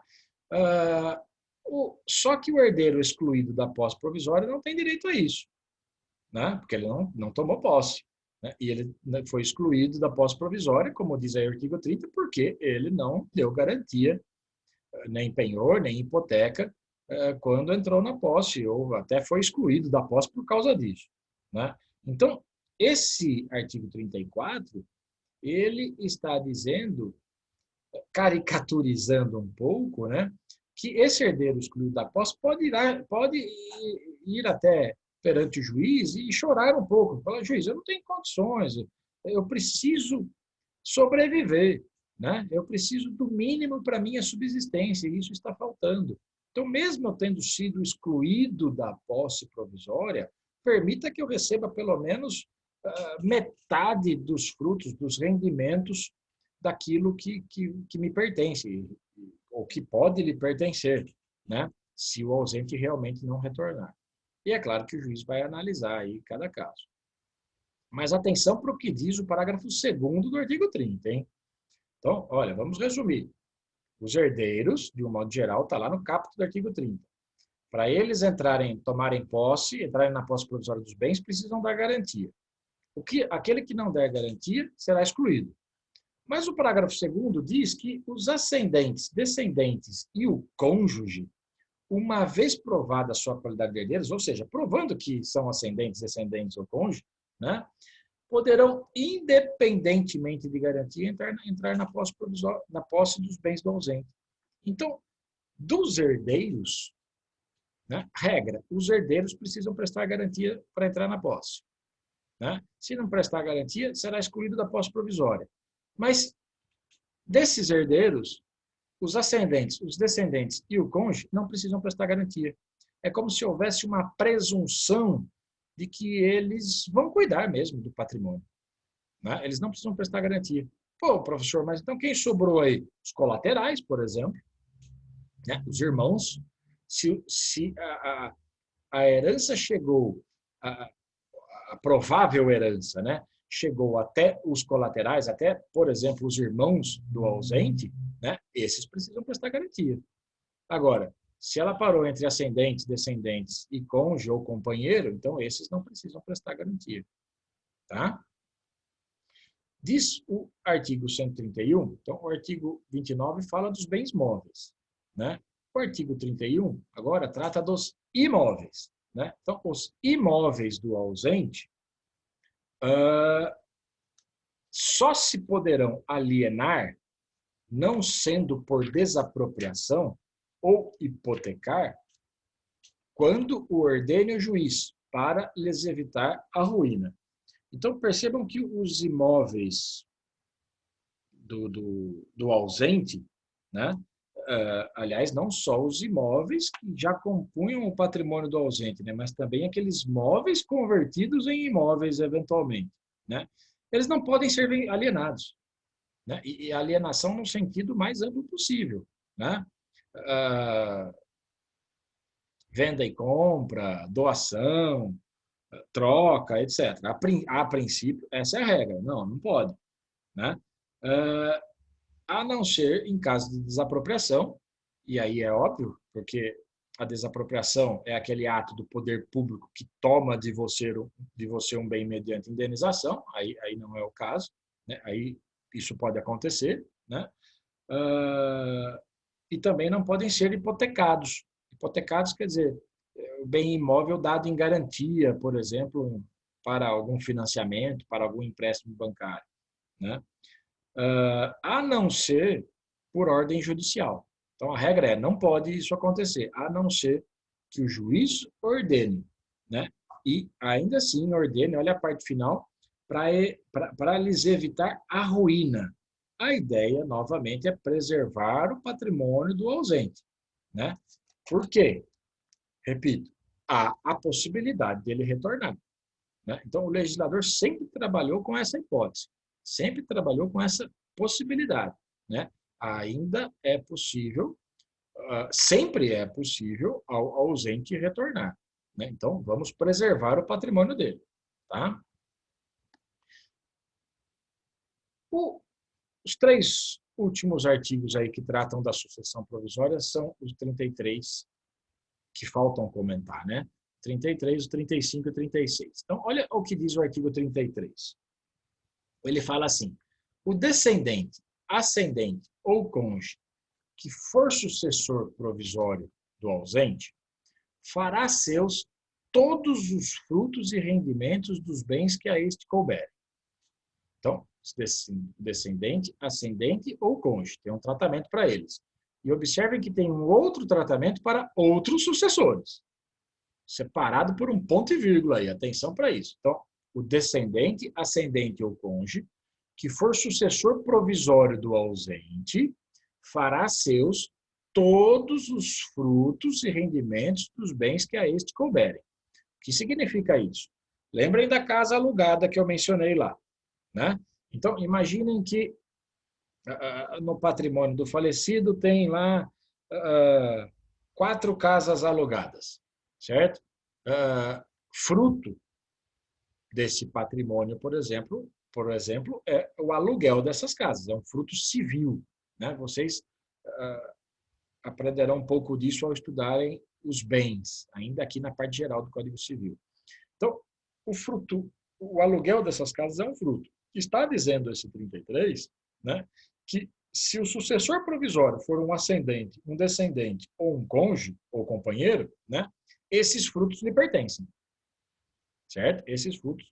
Speaker 1: Só que o herdeiro excluído da posse provisória não tem direito a isso, né? Porque ele não tomou posse, né? E ele foi excluído da posse provisória, como diz aí o artigo 30, porque ele não deu garantia, nem penhor, nem hipoteca, quando entrou na posse, ou até foi excluído da posse por causa disso, né? Então, esse artigo 34, ele está dizendo, caricaturizando um pouco, né, que esse herdeiro excluído da posse pode ir até perante o juiz e chorar um pouco, falar, juiz, eu não tenho condições, eu preciso sobreviver, né? Eu preciso do mínimo para minha subsistência, e isso está faltando. Então, mesmo eu tendo sido excluído da posse provisória, permita que eu receba pelo menos metade dos frutos, dos rendimentos daquilo que me pertence, ou que pode lhe pertencer, né? Se o ausente realmente não retornar. E é claro que o juiz vai analisar aí cada caso. Mas atenção para o que diz o parágrafo 2º do artigo 30, hein? Então, olha, vamos resumir. Os herdeiros, de um modo geral, está lá no caput do artigo 30. Para eles tomarem posse, entrarem na posse provisória dos bens, precisam dar garantia. Aquele que não der garantia será excluído. Mas o parágrafo 2º diz que os ascendentes, descendentes e o cônjuge, uma vez provada a sua qualidade de herdeiros, ou seja, provando que são ascendentes, descendentes ou cônjuge, né, poderão, independentemente de garantia, entrar na posse dos bens do ausente. Então, dos herdeiros, né, regra, os herdeiros precisam prestar garantia para entrar na posse. Né? Se não prestar garantia, será excluído da posse provisória. Mas, desses herdeiros, os ascendentes, os descendentes e o cônjuge não precisam prestar garantia. É como se houvesse uma presunção de que eles vão cuidar mesmo do patrimônio. Né? Eles não precisam prestar garantia. Pô, professor, mas então quem sobrou aí? Os colaterais, por exemplo, né? Os irmãos. Se a herança chegou, a provável herança, né? Chegou até os colaterais, até, por exemplo, os irmãos do ausente, né? Esses precisam prestar garantia. Agora, se ela parou entre ascendentes, descendentes e cônjuge ou companheiro, então esses não precisam prestar garantia. Tá? Diz o artigo 131, então o artigo 29 fala dos bens móveis. né? O artigo 31 agora trata dos imóveis, né? Então, os imóveis do ausente só se poderão alienar, não sendo por desapropriação ou hipotecar, quando o ordene o juiz, para lhes evitar a ruína. Então, percebam que os imóveis do ausente, né? Aliás, não só os imóveis que já compunham o patrimônio do ausente, né? Mas também aqueles móveis convertidos em imóveis, eventualmente, né? Eles não podem ser alienados, né? E alienação no sentido mais amplo possível, né? Venda e compra, doação, troca, etc. A princípio, essa é a regra. Não pode, né? A não ser em caso de desapropriação, e aí é óbvio, porque a desapropriação é aquele ato do poder público que toma de você um bem mediante indenização, aí não é o caso, né? Aí isso pode acontecer, né? E também não podem ser hipotecados. Hipotecados quer dizer, o bem imóvel dado em garantia, por exemplo, para algum financiamento, para algum empréstimo bancário, né? A não ser por ordem judicial. Então, a regra é, não pode isso acontecer, a não ser que o juiz ordene, né? E, ainda assim, ordene, olha a parte final, para lhes evitar a ruína. A ideia, novamente, é preservar o patrimônio do ausente, né? Por quê? Repito, há a possibilidade dele retornar, né? Então, o legislador sempre trabalhou com essa hipótese, sempre trabalhou com essa possibilidade, né? Ainda é possível, sempre é possível ao ausente retornar, né? Então, vamos preservar o patrimônio dele, tá? Os três últimos artigos aí que tratam da sucessão provisória são os 33, que faltam comentar, né? 33, o 35 e o 36. Então, olha o que diz o artigo 33. Ele fala assim: o descendente, ascendente ou cônjuge que for sucessor provisório do ausente, fará seus todos os frutos e rendimentos dos bens que a este couberem. Então, descendente, ascendente ou cônjuge, tem um tratamento para eles. E observem que tem um outro tratamento para outros sucessores, separado por um ponto e vírgula aí, atenção para isso. Então, o descendente, ascendente ou cônjuge, que for sucessor provisório do ausente, fará seus todos os frutos e rendimentos dos bens que a este couberem. O que significa isso? Lembrem da casa alugada que eu mencionei lá, né? Então, imaginem que no patrimônio do falecido tem lá 4 casas alugadas, certo? Fruto desse patrimônio, por exemplo, é o aluguel dessas casas, é um fruto civil, né? Vocês aprenderão um pouco disso ao estudarem os bens, ainda aqui na parte geral do Código Civil. Então, o aluguel dessas casas é um fruto. Está dizendo esse 33, né, que se o sucessor provisório for um ascendente, um descendente ou um cônjuge ou companheiro, né, esses frutos lhe pertencem. Certo? Esses frutos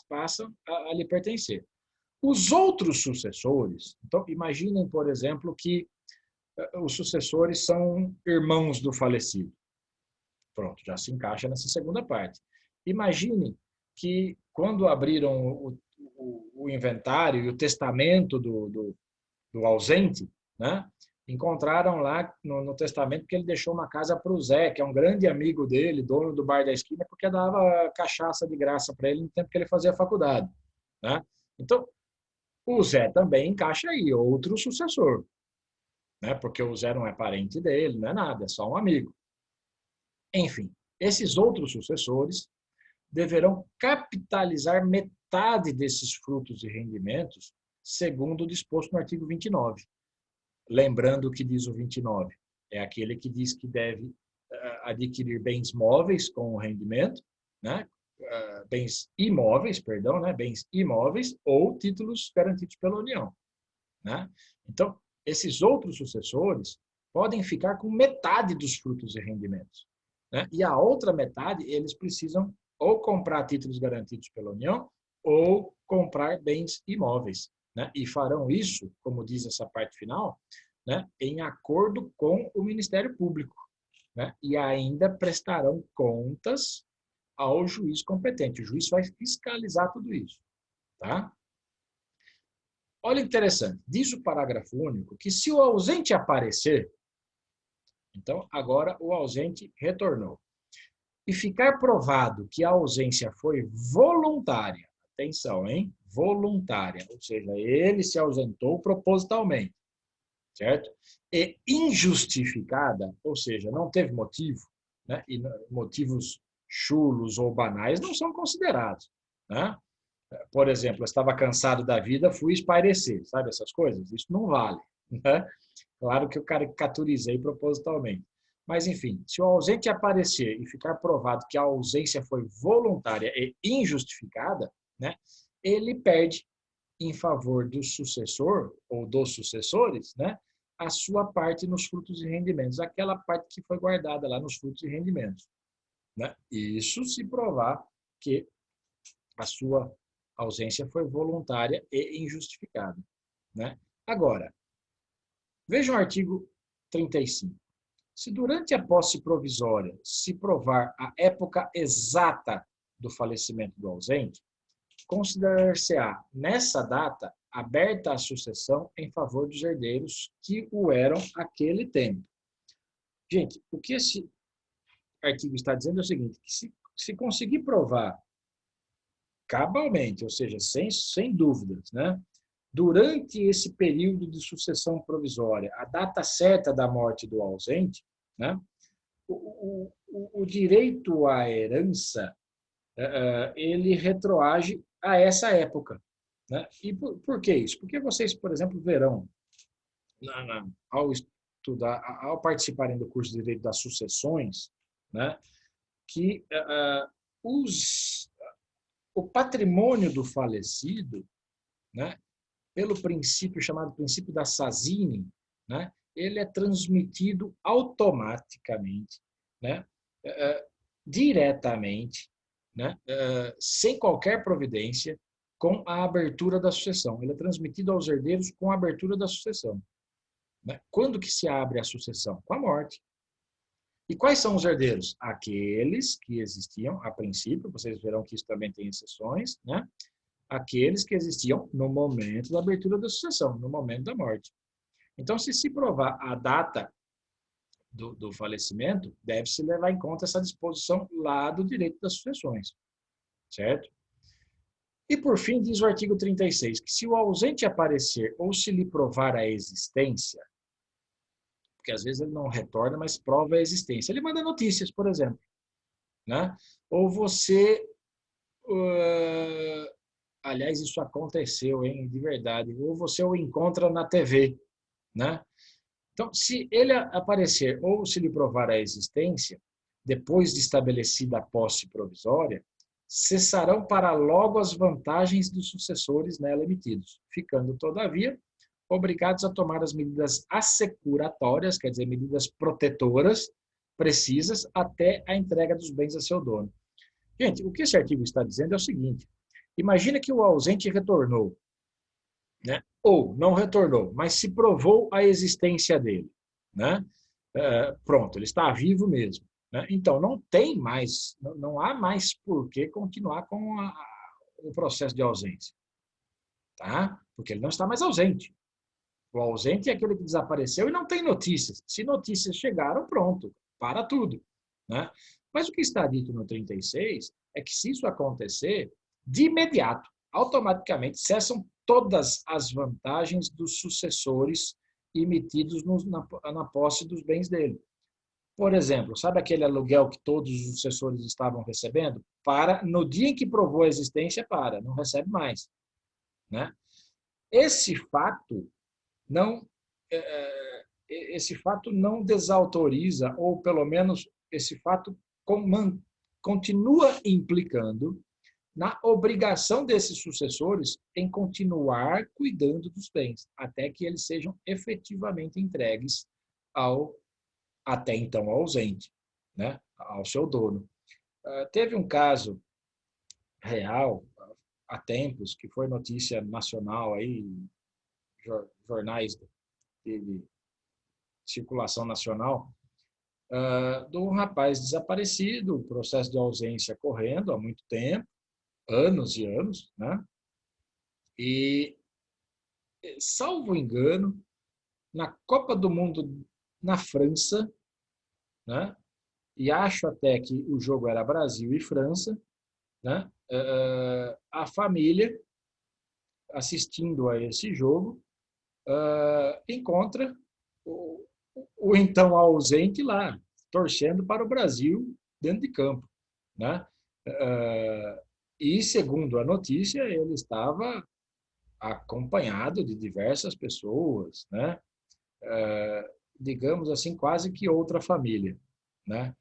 Speaker 1: passam a lhe pertencer. Os outros sucessores, então imaginem, por exemplo, que os sucessores são irmãos do falecido. Pronto, já se encaixa nessa segunda parte. Imaginem que quando abriram o inventário e o testamento do ausente, né, encontraram lá no testamento que ele deixou uma casa para o Zé, que é um grande amigo dele, dono do bar da esquina, porque dava cachaça de graça para ele no tempo que ele fazia faculdade, né? Então, o Zé também encaixa aí, outro sucessor, né? Porque o Zé não é parente dele, não é nada, é só um amigo. Enfim, esses outros sucessores deverão capitalizar metade desses frutos e rendimentos, segundo o disposto no artigo 29. Lembrando o que diz o 29, é aquele que diz que deve adquirir bens móveis com o rendimento, né? Bens imóveis, perdão, né? Bens imóveis ou títulos garantidos pela União, né? Então, esses outros sucessores podem ficar com metade dos frutos e rendimentos, né? E a outra metade, eles precisam ou comprar títulos garantidos pela União ou comprar bens imóveis, né? E farão isso, como diz essa parte final, né, em acordo com o Ministério Público, né? E ainda prestarão contas ao juiz competente. O juiz vai fiscalizar tudo isso, tá? Olha que interessante, diz o parágrafo único que se o ausente aparecer, então agora o ausente retornou, e ficar provado que a ausência foi voluntária, atenção, hein? Voluntária, ou seja, ele se ausentou propositalmente, certo? E injustificada, ou seja, não teve motivo, né? E motivos chulos ou banais não são considerados, né? Por exemplo, eu estava cansado da vida, fui espairecer, sabe essas coisas? Isso não vale, né? Claro que eu caricaturizei propositalmente. Mas, enfim, se o ausente aparecer e ficar provado que a ausência foi voluntária e injustificada, né, ele perde em favor do sucessor ou dos sucessores, né, a sua parte nos frutos e rendimentos, aquela parte que foi guardada lá nos frutos e rendimentos, né? Isso se provar que a sua ausência foi voluntária e injustificada, né? Agora, veja o artigo 35. Se durante a posse provisória se provar a época exata do falecimento do ausente, considerar-se-á nessa data aberta a sucessão em favor dos herdeiros que o eram aquele tempo. Gente, o que esse artigo está dizendo é o seguinte, que se conseguir provar cabalmente, ou seja, sem dúvidas, né, durante esse período de sucessão provisória, a data certa da morte do ausente, né, o direito à herança, ele retroage a essa época, né? E por que isso? Porque vocês, por exemplo, verão, ao estudar, ao participarem do curso de Direito das Sucessões, né, que o patrimônio do falecido, né, pelo princípio chamado princípio da Sazini, né, ele é transmitido automaticamente, né, diretamente, né, sem qualquer providência, com a abertura da sucessão. Ele é transmitido aos herdeiros com a abertura da sucessão, né? Quando que se abre a sucessão? Com a morte. E quais são os herdeiros? Aqueles que existiam a princípio, vocês verão que isso também tem exceções, né? Aqueles que existiam no momento da abertura da sucessão, no momento da morte. Então, se provar a data do falecimento, deve-se levar em conta essa disposição lá do direito das sucessões, certo? E, por fim, diz o artigo 36, que se o ausente aparecer ou se lhe provar a existência, porque às vezes ele não retorna, mas prova a existência. Ele manda notícias, por exemplo, né? Ou você... aliás, isso aconteceu, hein, de verdade. Ou você o encontra na TV, né? Então, se ele aparecer ou se lhe provar a existência, depois de estabelecida a posse provisória, cessarão para logo as vantagens dos sucessores nela emitidos, ficando, todavia, obrigados a tomar as medidas assecuratórias, quer dizer, medidas protetoras, precisas, até a entrega dos bens a seu dono. Gente, o que esse artigo está dizendo é o seguinte, imagina que o ausente retornou, né? Ou não retornou, mas se provou a existência dele, né? Pronto, ele está vivo mesmo, né? Então não tem mais, não há mais por que continuar com o processo de ausência, tá? Porque ele não está mais ausente. O ausente é aquele que desapareceu e não tem notícias. Se notícias chegaram, pronto, para tudo, né? Mas o que está dito no 36 é que se isso acontecer, de imediato, automaticamente cessam todas as vantagens dos sucessores emitidos na posse dos bens dele. Por exemplo, sabe aquele aluguel que todos os sucessores estavam recebendo? Para, no dia em que provou a existência, não recebe mais, né? Esse fato não, esse fato não desautoriza, ou pelo menos esse fato continua implicando na obrigação desses sucessores em continuar cuidando dos bens, até que eles sejam efetivamente entregues até então ausente, né? Ao seu dono. Teve um caso real há tempos que foi notícia nacional aí, jornais de circulação nacional, de um rapaz desaparecido, processo de ausência correndo há muito tempo, anos e anos, né? E, salvo engano, na Copa do Mundo na França, né? E acho até que o jogo era Brasil e França, né? A família assistindo a esse jogo encontra o então ausente lá, torcendo para o Brasil dentro de campo, né? E segundo a notícia, ele estava acompanhado de diversas pessoas, né? Digamos assim, quase que outra família, né?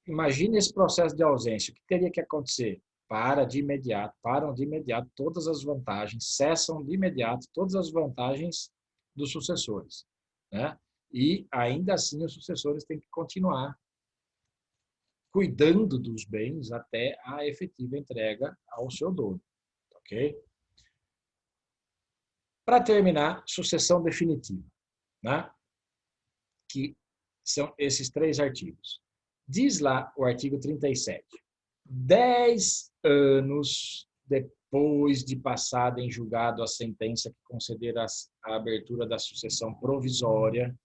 Speaker 1: Imagine esse processo de ausência. O que teria que acontecer? Param de imediato todas as vantagens, cessam de imediato todas as vantagens dos sucessores, né? E ainda assim os sucessores têm que continuar cuidando dos bens até a efetiva entrega ao seu dono, ok? Para terminar, sucessão definitiva, né? Que são esses 3 artigos. Diz lá o artigo 37, 10 anos depois de passada em julgado a sentença que conceder a abertura da sucessão provisória,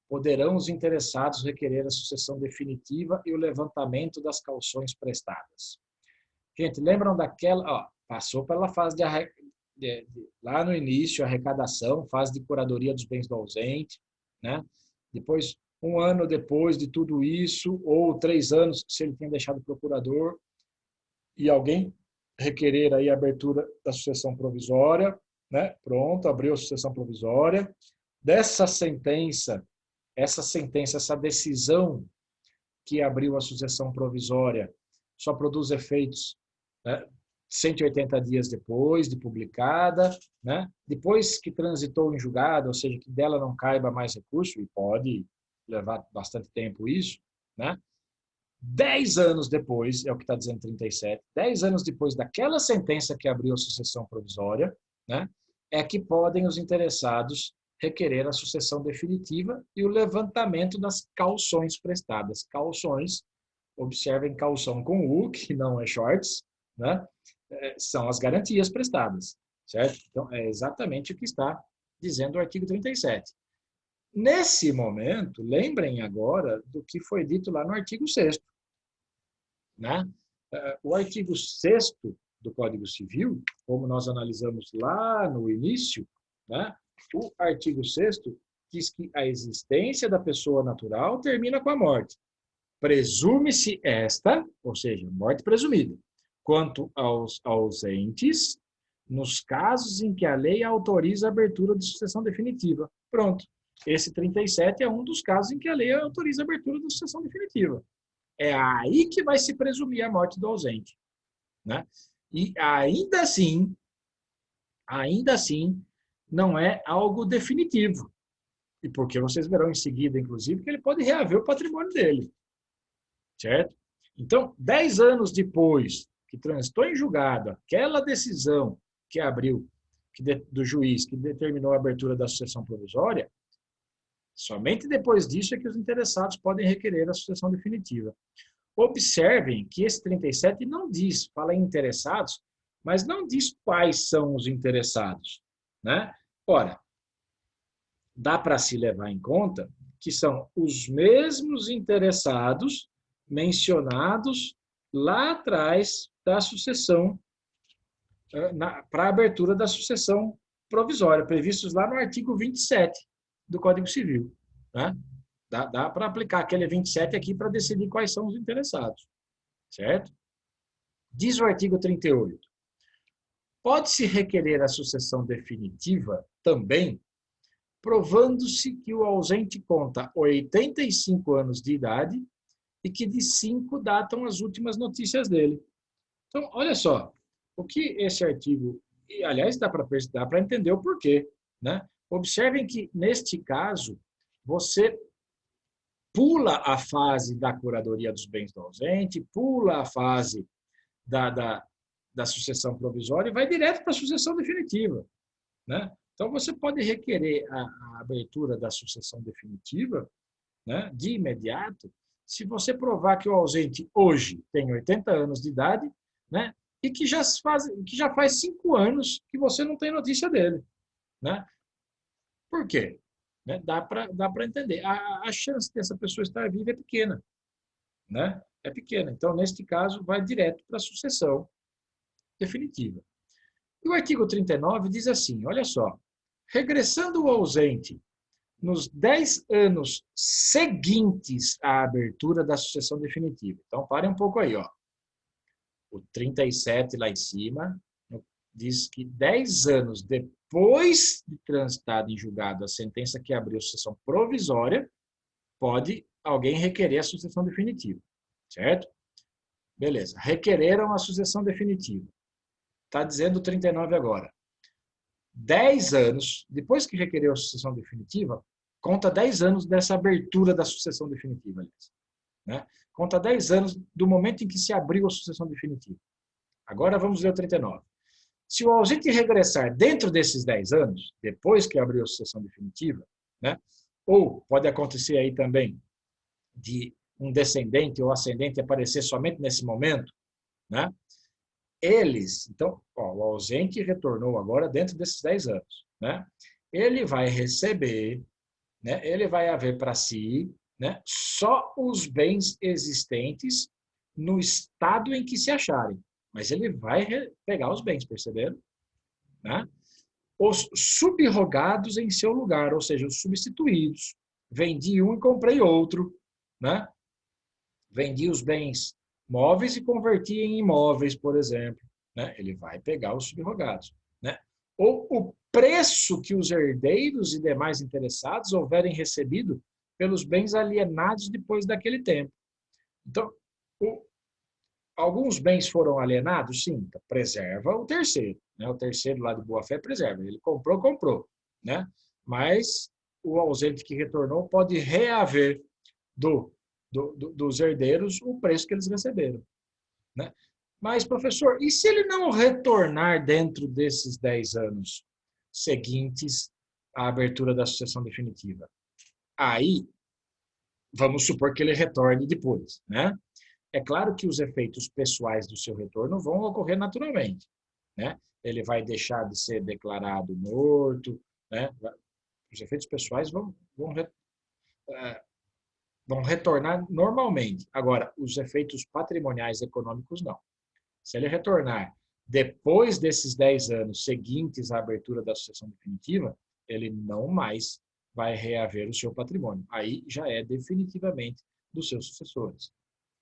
Speaker 1: poderão os interessados requerer a sucessão definitiva e o levantamento das cauções prestadas. Gente, lembram daquela... passou pela fase lá no início, arrecadação, fase de curadoria dos bens do ausente, né? Depois, 1 ano depois de tudo isso, ou 3 anos, se ele tinha deixado o procurador, e alguém requerer aí a abertura da sucessão provisória, né? Pronto, abriu a sucessão provisória. Dessa sentença, essa decisão que abriu a sucessão provisória, só produz efeitos, né, 180 dias depois de publicada, né? Depois que transitou em julgado, ou seja, que dela não caiba mais recurso, e pode levar bastante tempo isso, né? 10 anos depois, é o que está dizendo 37, 10 anos depois daquela sentença que abriu a sucessão provisória, né, é que podem os interessados requerer a sucessão definitiva e o levantamento das cauções prestadas. Cauções, observem caução com U, que não é shorts, né, são as garantias prestadas, certo? Então, é exatamente o que está dizendo o artigo 37. Nesse momento, lembrem agora do que foi dito lá no artigo 6º, né? O artigo 6º do Código Civil, como nós analisamos lá no início, né? O artigo 6º diz que a existência da pessoa natural termina com a morte. Presume-se esta, ou seja, morte presumida, quanto aos ausentes, nos casos em que a lei autoriza a abertura de sucessão definitiva. Pronto. Esse 37 é um dos casos em que a lei autoriza a abertura de sucessão definitiva. É aí que vai se presumir a morte do ausente, né? E ainda assim, não é algo definitivo. E porque vocês verão em seguida, inclusive, que ele pode reaver o patrimônio dele, certo? Então, 10 anos depois que transitou em julgado aquela decisão que abriu, do juiz que determinou a abertura da sucessão provisória, somente depois disso é que os interessados podem requerer a sucessão definitiva. Observem que esse 37 não diz, fala em interessados, mas não diz quais são os interessados, né? Ora, dá para se levar em conta que são os mesmos interessados mencionados lá atrás da sucessão, para a abertura da sucessão provisória, previstos lá no artigo 27 do Código Civil, né? Dá para aplicar aquele 27 aqui para decidir quais são os interessados, certo? Diz o artigo 38. Pode-se requerer a sucessão definitiva também, provando-se que o ausente conta 85 anos de idade e que de 5 datam as últimas notícias dele. Então, olha só, o que esse artigo, e aliás, dá para entender o porquê, né? Observem que, neste caso, você pula a fase da curadoria dos bens do ausente, pula a fase da sucessão provisória e vai direto para a sucessão definitiva, né? Então, você pode requerer a abertura da sucessão definitiva, né, de imediato, se você provar que o ausente hoje tem 80 anos de idade, né, e que já faz 5 anos que você não tem notícia dele, né? Por quê? Né? Dá para entender. A chance dessa pessoa estar viva é pequena, né? É pequena. Então, neste caso, vai direto para a sucessão definitiva. E o artigo 39 diz assim, olha só, regressando o ausente nos 10 anos seguintes à abertura da sucessão definitiva. Então, pare um pouco aí, ó. O 37 lá em cima diz que 10 anos depois de transitado em julgado a sentença que abriu a sucessão provisória, pode alguém requerer a sucessão definitiva, certo? Beleza, requereram a sucessão definitiva. Está dizendo o 39 agora. 10 anos, depois que requereu a sucessão definitiva, conta 10 anos dessa abertura da sucessão definitiva, aliás, né? Conta 10 anos do momento em que se abriu a sucessão definitiva. Agora vamos ler o 39. Se o ausente regressar dentro desses 10 anos, depois que abriu a sucessão definitiva, né? Ou pode acontecer aí também de um descendente ou ascendente aparecer somente nesse momento, né? Eles, então, ó, o ausente retornou agora dentro desses 10 anos, né? Ele vai receber, né? Ele vai haver para si, né? Só os bens existentes no estado em que se acharem. Mas ele vai pegar os bens, perceberam? Né? Os subrogados em seu lugar, ou seja, os substituídos. Vendi um e comprei outro, né? Vendi os bens móveis e converti em imóveis, por exemplo, né? Ele vai pegar os subrogados, né? Ou o preço que os herdeiros e demais interessados houverem recebido pelos bens alienados depois daquele tempo. Então, alguns bens foram alienados? Sim, então preserva o terceiro, né? O terceiro lá de boa-fé preserva. Ele comprou, né? Mas o ausente que retornou pode reaver dos herdeiros o preço que eles receberam, né? Mas, professor, e se ele não retornar dentro desses 10 anos seguintes à abertura da sucessão definitiva? Aí, vamos supor que ele retorne depois, né? É claro que os efeitos pessoais do seu retorno vão ocorrer naturalmente, né? Ele vai deixar de ser declarado morto, né? Os efeitos pessoais vão retornar normalmente. Agora, os efeitos patrimoniais econômicos não. Se ele retornar depois desses 10 anos seguintes à abertura da sucessão definitiva, ele não mais vai reaver o seu patrimônio. Aí já é definitivamente dos seus sucessores,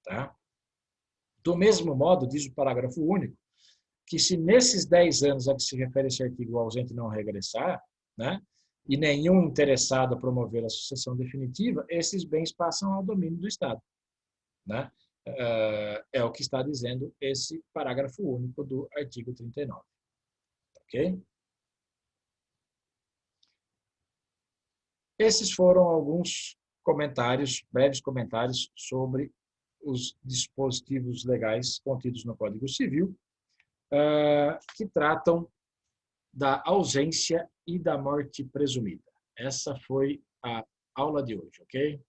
Speaker 1: tá? Do mesmo modo, diz o parágrafo único, que se nesses 10 anos a que se refere esse artigo o ausente não regressar, né, e nenhum interessado a promover a sucessão definitiva, esses bens passam ao domínio do Estado, né? É o que está dizendo esse parágrafo único do artigo 39. Ok? Esses foram alguns comentários, breves comentários sobre os dispositivos legais contidos no Código Civil, que tratam da ausência e da morte presumida. Essa foi a aula de hoje, ok?